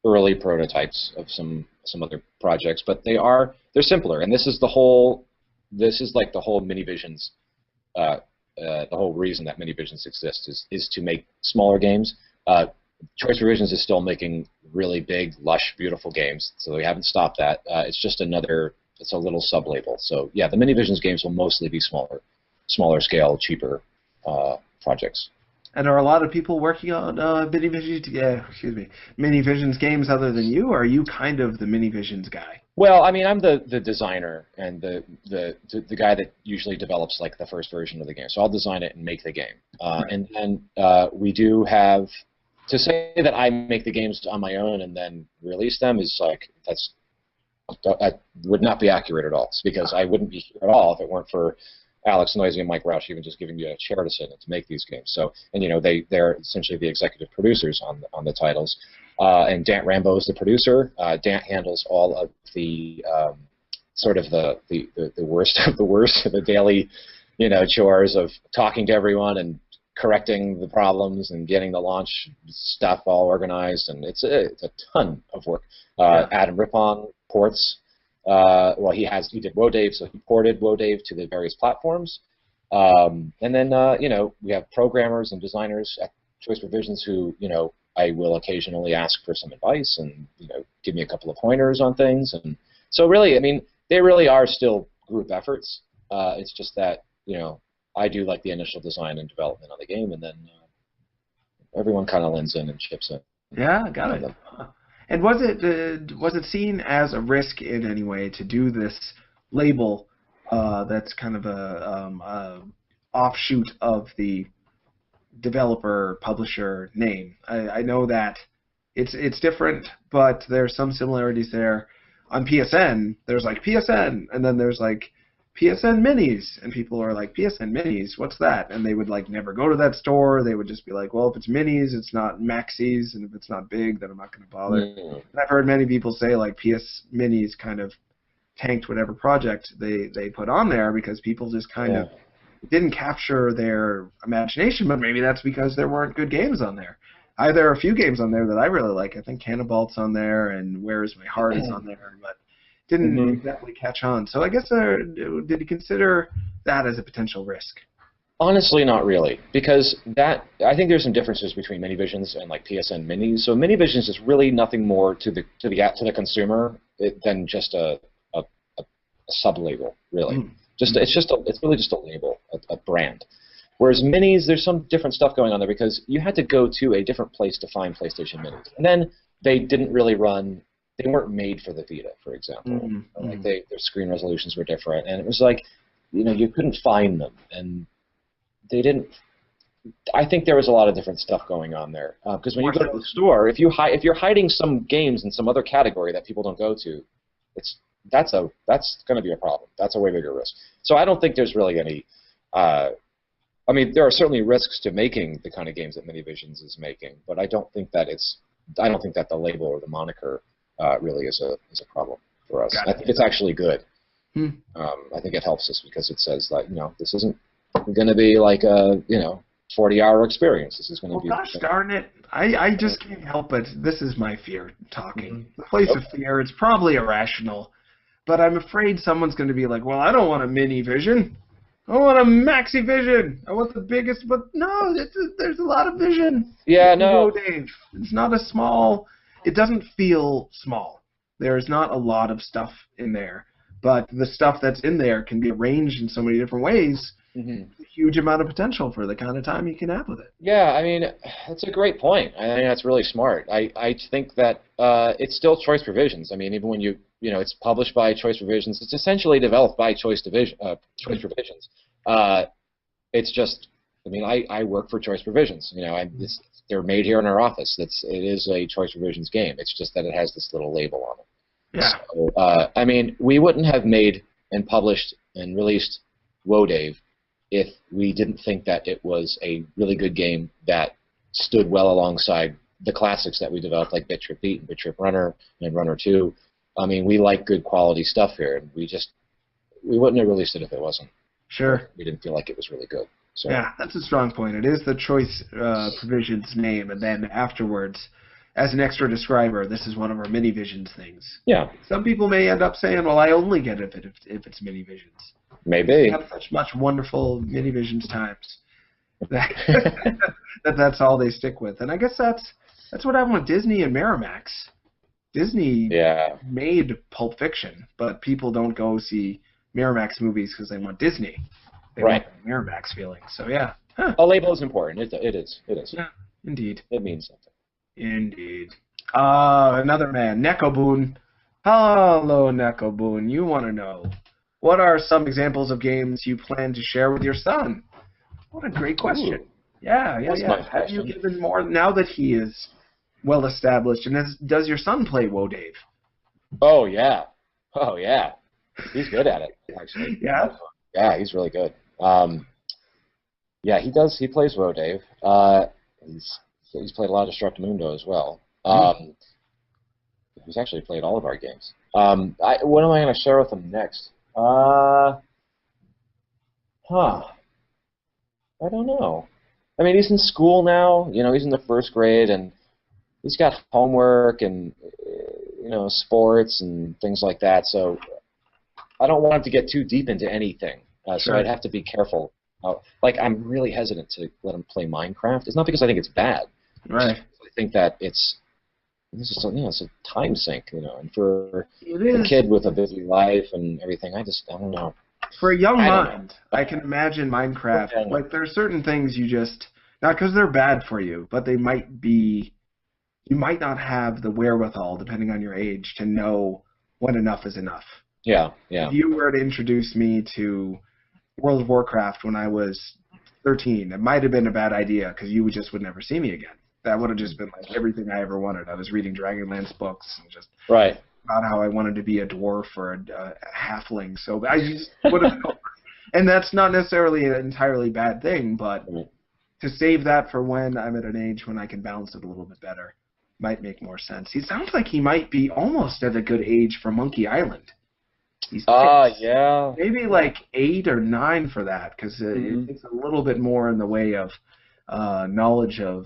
early prototypes of some other projects, but they're simpler, and this is like the whole Minivisions, the whole reason that Minivisions exists is to make smaller games. Choice Provisions is still making really big, lush, beautiful games, so we haven't stopped that. It's just it's a little sub-label. So yeah, the Minivisions games will mostly be smaller scale, cheaper projects. And are a lot of people working on Minivisions games other than you, or are you kind of the Minivisions guy? Well, I mean, I'm the designer and the guy that usually develops like the first version of the game. So I'll design it and make the game. And then we do have to say that I make the games on my own and then release them is like that would not be accurate at all. It's because I wouldn't be here at all if it weren't for Alex Noisy and Mike Roush even just giving me a chair to sit in to make these games. So, and they're essentially the executive producers on the titles. and Dant Rambo is the producer. Dant handles all of the sort of the worst of the worst, the daily, chores of talking to everyone and correcting the problems and getting the launch stuff all organized, and it's a ton of work. Adam Rippon ports. He did Woah Dave, so he ported Woah Dave to the various platforms. And then we have programmers and designers at Choice Provisions who I will occasionally ask for some advice and give me a couple of pointers on things. And so really, I mean, they really are still group efforts. It's just that I do like the initial design and development on the game, and then everyone kind of lends in and chips in. Yeah, got it. And was it seen as a risk in any way to do this label that's kind of a offshoot of the developer publisher name? I know that it's different, but there's some similarities there. On PSN, there's like PSN, and then there's like PSN Minis, and people are like, PSN Minis, what's that? And they would like never go to that store. They would just be like, well, if it's Minis, it's not Maxis, and if it's not big, then I'm not going to bother. And I've heard many people say like PS Minis kind of tanked whatever project they put on there because people just kind of didn't capture their imagination, but maybe that's because there weren't good games on there. There are a few games on there that I really like. I think Cannibalt's on there, and Where Is My Heart is on there, but didn't exactly catch on. So I guess did you consider that as a potential risk? Honestly, not really, because I think there's some differences between Minivisions and like PSN Minis. So Minivisions is really nothing more to the consumer than just a sub-label, really. It's really just a label, a brand. Whereas Minis, there's some different stuff going on there because you had to go to a different place to find PlayStation Minis, and then they didn't really run. They weren't made for the Vita, for example. Like their screen resolutions were different, and it was like, you couldn't find them, and they didn't. I think there was a lot of different stuff going on there because when you go to the store, if you're hiding some games in some other category that people don't go to, that's going to be a problem. That's a way bigger risk. So I don't think there's really any. I mean, there are certainly risks to making the kind of games that Minivisions is making, but I don't think that the label or the moniker really is a problem for us. I think it's actually good. I think it helps us because it says that this isn't going to be like a 40-hour experience. This is going to be. Gosh darn it! I just can't help it. This is my fear talking. The place of fear. It's probably irrational, but I'm afraid someone's going to be like, "Well, I don't want a Minivision. I want a Maxi Vision. I want the biggest." But no, there's a lot of vision. Yeah, no. Dave. It's not a small. It doesn't feel small. There's not a lot of stuff in there, but the stuff that's in there can be arranged in so many different ways. A huge amount of potential for the kind of time you can have with it. Yeah, I mean, that's a great point. I think that's really smart. I think that it's still Choice Provisions. I mean, even when it's published by Choice Provisions, it's essentially developed by Choice Provisions. It's just, I mean, I work for Choice Provisions. They're made here in our office. It is a Choice Provisions game. It's just that it has this little label on it. Yeah. So, I mean, we wouldn't have made and published and released Woah Dave if we didn't think that it was a really good game that stood well alongside the classics that we developed, like Bit Trip Beat and Bit Trip Runner and Runner 2. I mean, we like good quality stuff here, and we wouldn't have released it if it wasn't. Sure. We didn't feel like it was really good. So. Yeah, that's a strong point. It is the Choice Provisions name, and then afterwards, as an extra describer, this is one of our Minivisions things. Yeah. Some people may end up saying, well, I only get it if it's Minivisions. Maybe. We have such much wonderful Minivisions times that's all they stick with. And I guess that's what happened with Disney and Miramax. Disney made Pulp Fiction, but people don't go see Miramax movies because they want Disney. They want the Miramax feeling. So, yeah. Huh. A label is important. It is. Yeah, indeed. It means something. Indeed. Another man, Neko Boon. Hello, Neko Boon. You want to know, what are some examples of games you plan to share with your son? What a great question. Ooh. Yeah. Have you given more, now that he is well established, and does your son play Woah Dave? Oh, yeah. He's good at it, actually. Yeah? Yeah, he's really good. Yeah, he does. He plays Woah Dave. He's played a lot of Destructo Mundo as well. Who's actually played all of our games. What am I going to share with him next? I don't know. I mean, he's in school now. You know, he's in the first grade, and he's got homework and sports and things like that. So I don't want him to get too deep into anything. So I'd have to be careful. Like, I'm really hesitant to let him play Minecraft. It's not because I think it's bad. Right. I think that it's a time sink, and for a kid with a busy life and everything, I don't know. For a young mind, I can imagine Minecraft. Like, there are certain things you just, not because they're bad for you, but they might be, you might not have the wherewithal, depending on your age, to know when enough is enough. Yeah. If you were to introduce me to World of Warcraft when I was 13, it might have been a bad idea because you just would never see me again. That would have just been like everything I ever wanted. I was reading Dragonlance books and just about how I wanted to be a dwarf or a halfling. So I just would have. And that's not necessarily an entirely bad thing, but to save that for when I'm at an age when I can balance it a little bit better might make more sense. He sounds like he might be almost at a good age for Monkey Island. He's yeah. Maybe like 8 or 9 for that, because it takes a little bit more in the way of knowledge of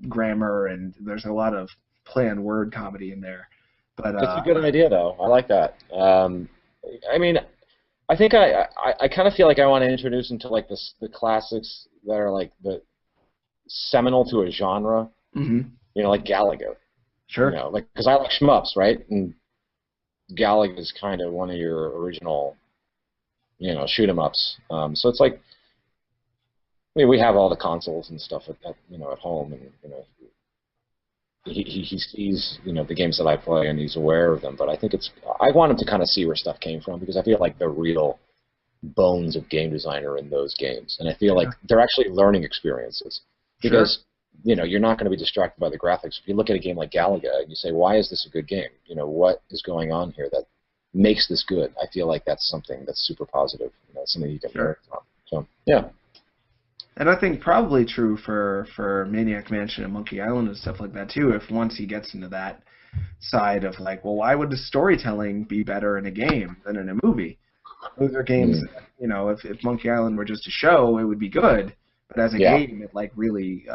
grammar, and there's a lot of play on word comedy in there. But it's a good idea, though. I like that. I mean, I think I kind of feel like I want to introduce him to like the classics that are like the seminal to a genre. Like Galaga. Sure. Like, because I like shmups, right? And Galaga is kind of one of your original, shoot 'em ups. So it's like, I mean, we have all the consoles and stuff at home, and he's the games that I play, and he's aware of them. But I think I want him to kind of see where stuff came from, because I feel like the real bones of game design are in those games, and I feel like they're actually learning experiences, because you're not going to be distracted by the graphics. If you look at a game like Galaga and you say, why is this a good game? What is going on here that makes this good? I feel like that's something that's super positive. Something you can learn from. So, yeah. And I think probably true for Maniac Mansion and Monkey Island and stuff like that, too, if once he gets into that side of like, well, why would the storytelling be better in a game than in a movie? Those are games that, if Monkey Island were just a show, it would be good. But as a game, it like really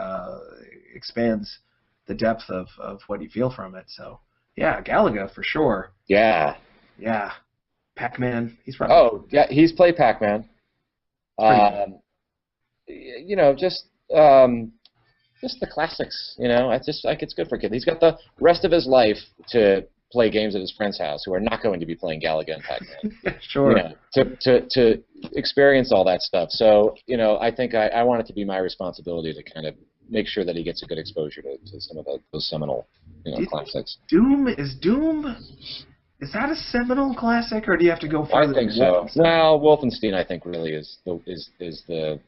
expands the depth of what you feel from it. So, yeah, Galaga for sure. Yeah. Yeah. Pac-Man. He's probably. Oh, yeah, he's played Pac-Man. Just the classics. It's good for kids. He's got the rest of his life to play games at his friend's house who are not going to be playing Galaga and Pac-Man. Sure. To experience all that stuff. So, I think I want it to be my responsibility to kind of make sure that he gets a good exposure to some of those seminal, classics. Doom, is that a seminal classic, or do you have to go farther? I think so. Well, Wolfenstein, I think, really is the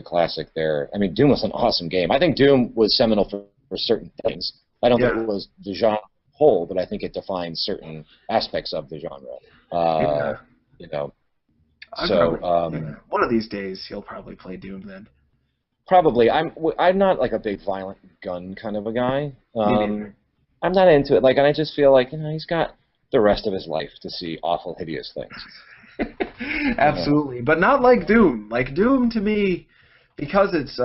classic there. I mean, Doom was an awesome game. I think Doom was seminal for certain things. I don't think it was the genre whole, but I think it defines certain aspects of the genre. One of these days he'll probably play Doom then. Probably. I'm not like a big violent gun kind of a guy. I'm not into it. And I just feel like he's got the rest of his life to see awful, hideous things. Absolutely, but not like Doom. Like Doom to me, because it's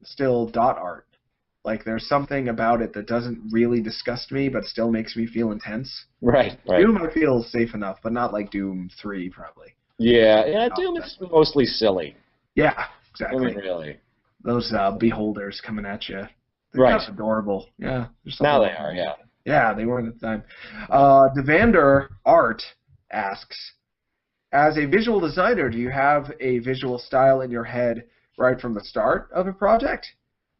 still dot art. Like, there's something about it that doesn't really disgust me, but still makes me feel intense. Right. Doom I feel safe enough, but not like Doom 3, probably. Yeah, Doom is mostly silly. Yeah, exactly. I mean, really. Those beholders coming at you. They're kind of adorable. Yeah. Now they are, yeah. Yeah, they were at the time. Devander Art asks, as a visual designer, do you have a visual style in your head right from the start of a project?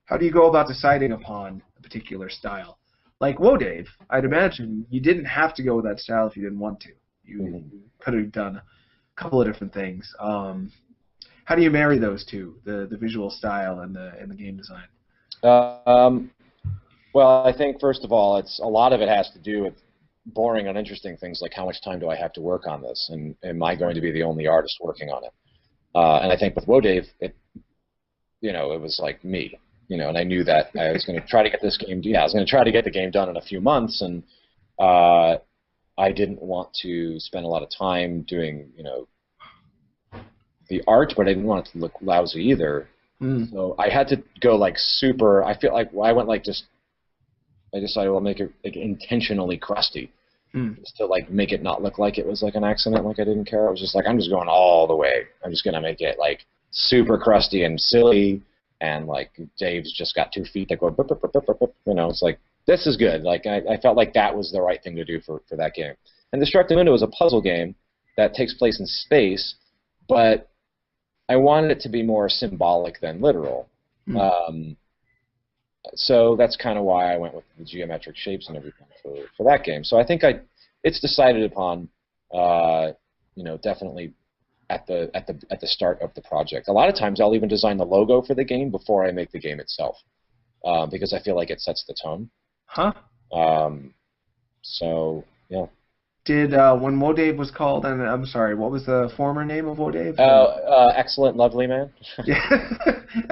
How do you go about deciding upon a particular style? Like Woah Dave, I'd imagine you didn't have to go with that style if you didn't want to. You could have done a couple of different things. How do you marry those two, the visual style and the game design? Well, I think first of all, a lot of it has to do with boring, uninteresting things like how much time do I have to work on this, and am I going to be the only artist working on it? And I think with Woah Dave, it was like me. and I knew that I was going to try to get this game. Yeah, I was going to try to get the game done in a few months, and I didn't want to spend a lot of time doing, the art, but I didn't want it to look lousy either. So I had to go like super. I feel like I went like just. I decided I'll make it like intentionally crusty, just to like make it not look like it was like an accident, like I didn't care. I was just like, I'm just going all the way. I'm just gonna make it like super crusty and silly, and like Dave's just got 2 feet that go, bup, bup, bup, bup, bup, bup. It's like this is good. Like I felt like that was the right thing to do for that game. And Destructive Window is a puzzle game that takes place in space, but I wanted it to be more symbolic than literal. So that's kind of why I went with the geometric shapes and everything for that game. So I think it's decided upon, definitely at the start of the project. A lot of times I'll even design the logo for the game before I make the game itself, because I feel like it sets the tone. So yeah. Did when Woah Dave was called, and I'm sorry, what was the former name of Woah Dave? Excellent Lovely Man. Yeah,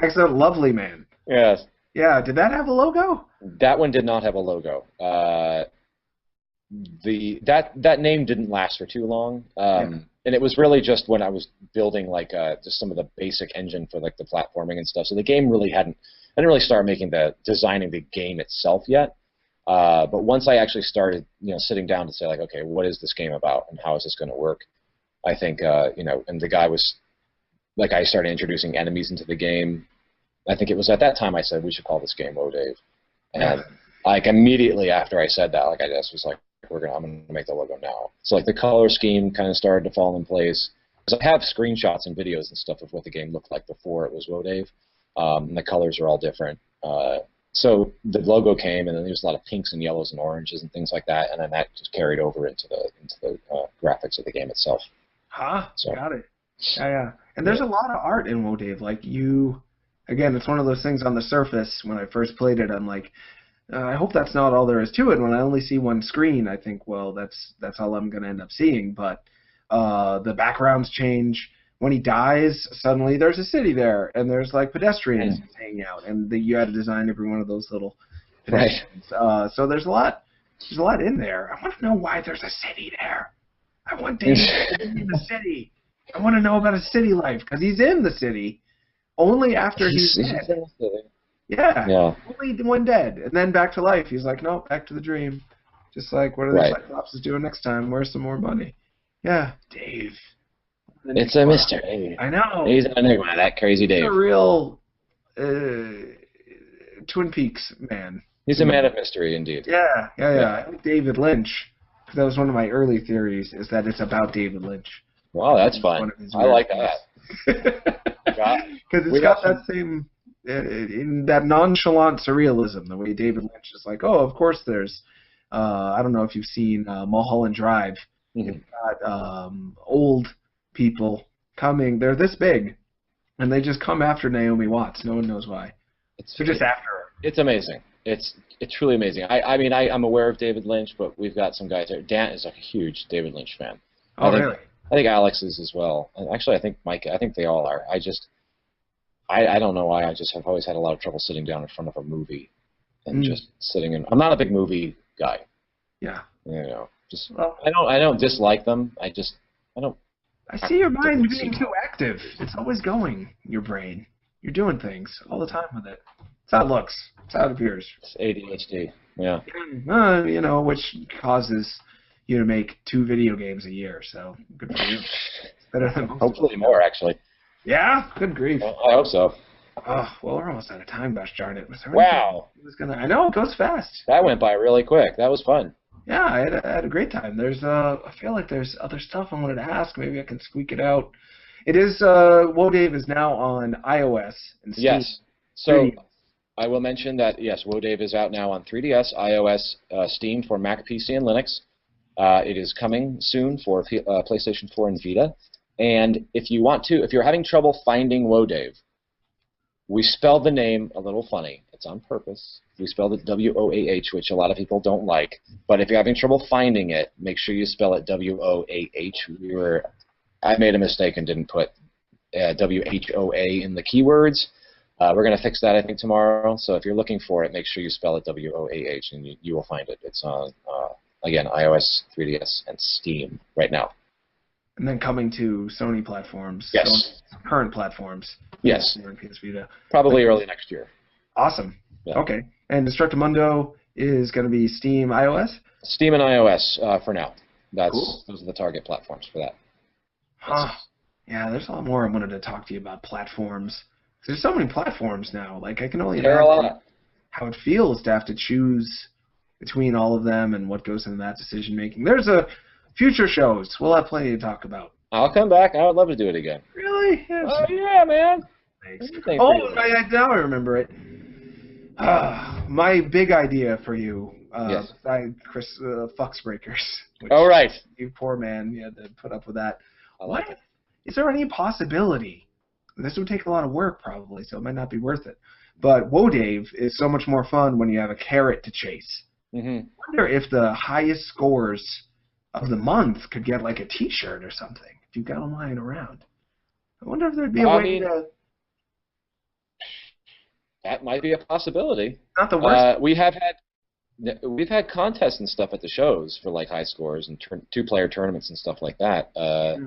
Excellent Lovely Man. Yes. Yeah, did that have a logo? That one did not have a logo. That name didn't last for too long, and it was really just when I was building like just some of the basic engine for like the platforming and stuff. So the game really I didn't really start designing the game itself yet. But once I actually started, sitting down to say like, okay, what is this game about and how is this going to work? I think, and the guy was like, I started introducing enemies into the game. I think it was at that time I said we should call this game Woah Dave, and like immediately after I said that, like I just was like, I'm gonna make the logo now. So like the color scheme kind of started to fall in place. Because I have screenshots and videos and stuff of what the game looked like before it was Woah Dave, and the colors are all different. So the logo came, and then there was a lot of pinks and yellows and oranges and things like that, and then that just carried over into the graphics of the game itself. So, got it. Yeah. And there's a lot of art in Woah Dave. Like again, it's one of those things on the surface. When I first played it, I'm like, I hope that's not all there is to it. When I only see one screen, I think, well, that's all I'm going to end up seeing. But the backgrounds change. When he dies, suddenly there's a city there, and there's like pedestrians hanging out, and you had to design every one of those little pedestrians. So there's a lot in there. I want to know why there's a city there. I want Dave to be in the city. I want to know about his city life, because he's in the city only after he's dead. Yeah. Only when dead, and then back to life. He's like, no, back to the dream. Just like, what are the Cyclopses doing next time? Where's some more money? Yeah, Dave. It's a mystery. I know. He's an enigma, that crazy Dave. He's a real Twin Peaks man. He's a man of mystery, indeed. Yeah. I like David Lynch. That was one of my early theories, is that it's about David Lynch. Wow, that's fun. I like that. Because it's got that same, in that nonchalant surrealism, the way David Lynch is like, oh, of course there's, I don't know if you've seen Mulholland Drive. You've got old people coming. They're this big, and they just come after Naomi Watts. No one knows why. They're just after her. It's amazing. It's truly amazing. I'm aware of David Lynch, but we've got some guys there. Dan is like a huge David Lynch fan. Really? I think Alex is as well. And actually, I think Mike. I think they all are. I don't know why. I just have always had a lot of trouble sitting down in front of a movie and just sitting in. I'm not a big movie guy. Yeah. I don't dislike them. I don't. I see your mind being too active. It's always going, your brain. You're doing things all the time with it. It's how it looks. It's how it appears. It's ADHD, yeah. Which causes you to make 2 video games a year, so good for you. Better than most. Hopefully more, actually. Yeah? Good grief. Well, I hope so. Oh, well, we're almost out of time, gosh darn it. Wow. I know, it goes fast. That went by really quick. That was fun. Yeah, I had a great time. I feel like there's other stuff I wanted to ask. Maybe I can squeak it out. It is, Woah Dave is now on iOS and Steam. Yes. So I will mention that, yes, Woah Dave is out now on 3DS, iOS, Steam for Mac, PC, and Linux. It is coming soon for PlayStation 4 and Vita. And if you're having trouble finding Woah Dave, we spelled the name a little funny. It's on purpose. We spelled it W-O-A-H, which a lot of people don't like. But if you're having trouble finding it, make sure you spell it W-O-A-H. I made a mistake and didn't put W-H-O-A in the keywords. We're going to fix that, I think, tomorrow. So if you're looking for it, make sure you spell it WOAH, and you will find it. It's on, again, iOS, 3DS, and Steam right now. And then coming to Sony platforms. Yes. Sony current platforms. Yes. PS4 and PS Vita. Probably early next year. Awesome. Yeah. Okay. And Destructomundo is going to be Steam, iOS? Steam and iOS for now. Cool. Those are the target platforms for that. Huh. Yeah, there's a lot more I wanted to talk to you about platforms. There's so many platforms now. Like, I can only There are a imagine lot. how it feels to have to choose between all of them and what goes into that decision making. There's a future shows. We'll have plenty to talk about. I'll come back. I would love to do it again. Really? Yes. Oh, yeah, man. Thanks. Anything Oh, for you. now I remember it. My big idea for you, Yes. besides Chris Fucksbreakers. Which Oh, right. You poor man, you had to put up with that. I like it. Is there any possibility? This would take a lot of work probably, so it might not be worth it. But Woah Dave is so much more fun when you have a carrot to chase. Mm-hmm. I wonder if the highest scores of the month could get like a T-shirt or something. If you've got them lying around, I wonder if there'd be a way to. That might be a possibility. Not the worst. We've had contests and stuff at the shows for like high scores and two-player tournaments and stuff like that. Yeah,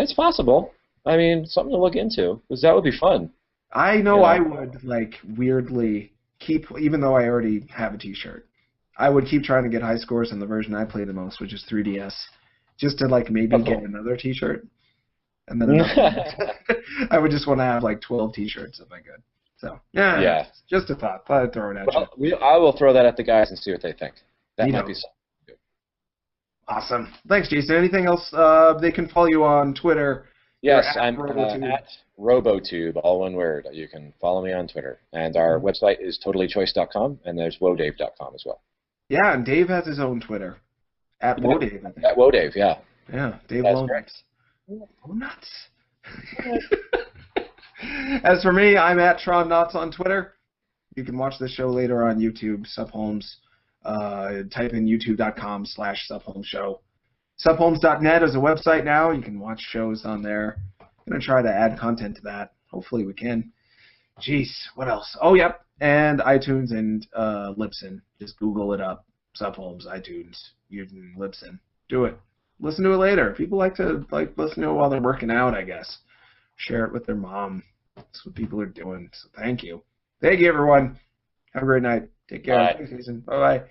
it's possible. I mean, something to look into, because that would be fun. I know I would like weirdly keep, even though I already have a T-shirt, I would keep trying to get high scores on the version I play the most, which is 3DS, just to like maybe get another T-shirt, and then another. I would just want to have like 12 T-shirts if I could. So yeah, just a thought. Thought I'd throw it at you. I will throw that at the guys and see what they think. That might be something. Awesome. Thanks, Jason. Anything else? They can follow you on Twitter. Yes, I'm at RoboTube, all one word. You can follow me on Twitter. And our website is totallychoice.com, and there's woahdave.com as well. Yeah, and Dave has his own Twitter. At Woah Dave, I think. At Woah Dave, yeah. Yeah, Dave That's Lonuts. Oh, nuts. As for me, I'm at TronNots on Twitter. You can watch the show later on YouTube, Subholmes. Type in youtube.com/SubholmesShow. Subholmes.net is a website now. You can watch shows on there. I'm going to try to add content to that. Hopefully we can. Jeez, what else? Oh, yep. And iTunes and Libsyn. Just Google it up. Subholmes, iTunes, using Libsyn. Do it. Listen to it later. People like to listen to it while they're working out, I guess. Share it with their mom. That's what people are doing. So thank you. Thank you, everyone. Have a great night. Take care. Bye. Thanks, Jason. Bye-bye.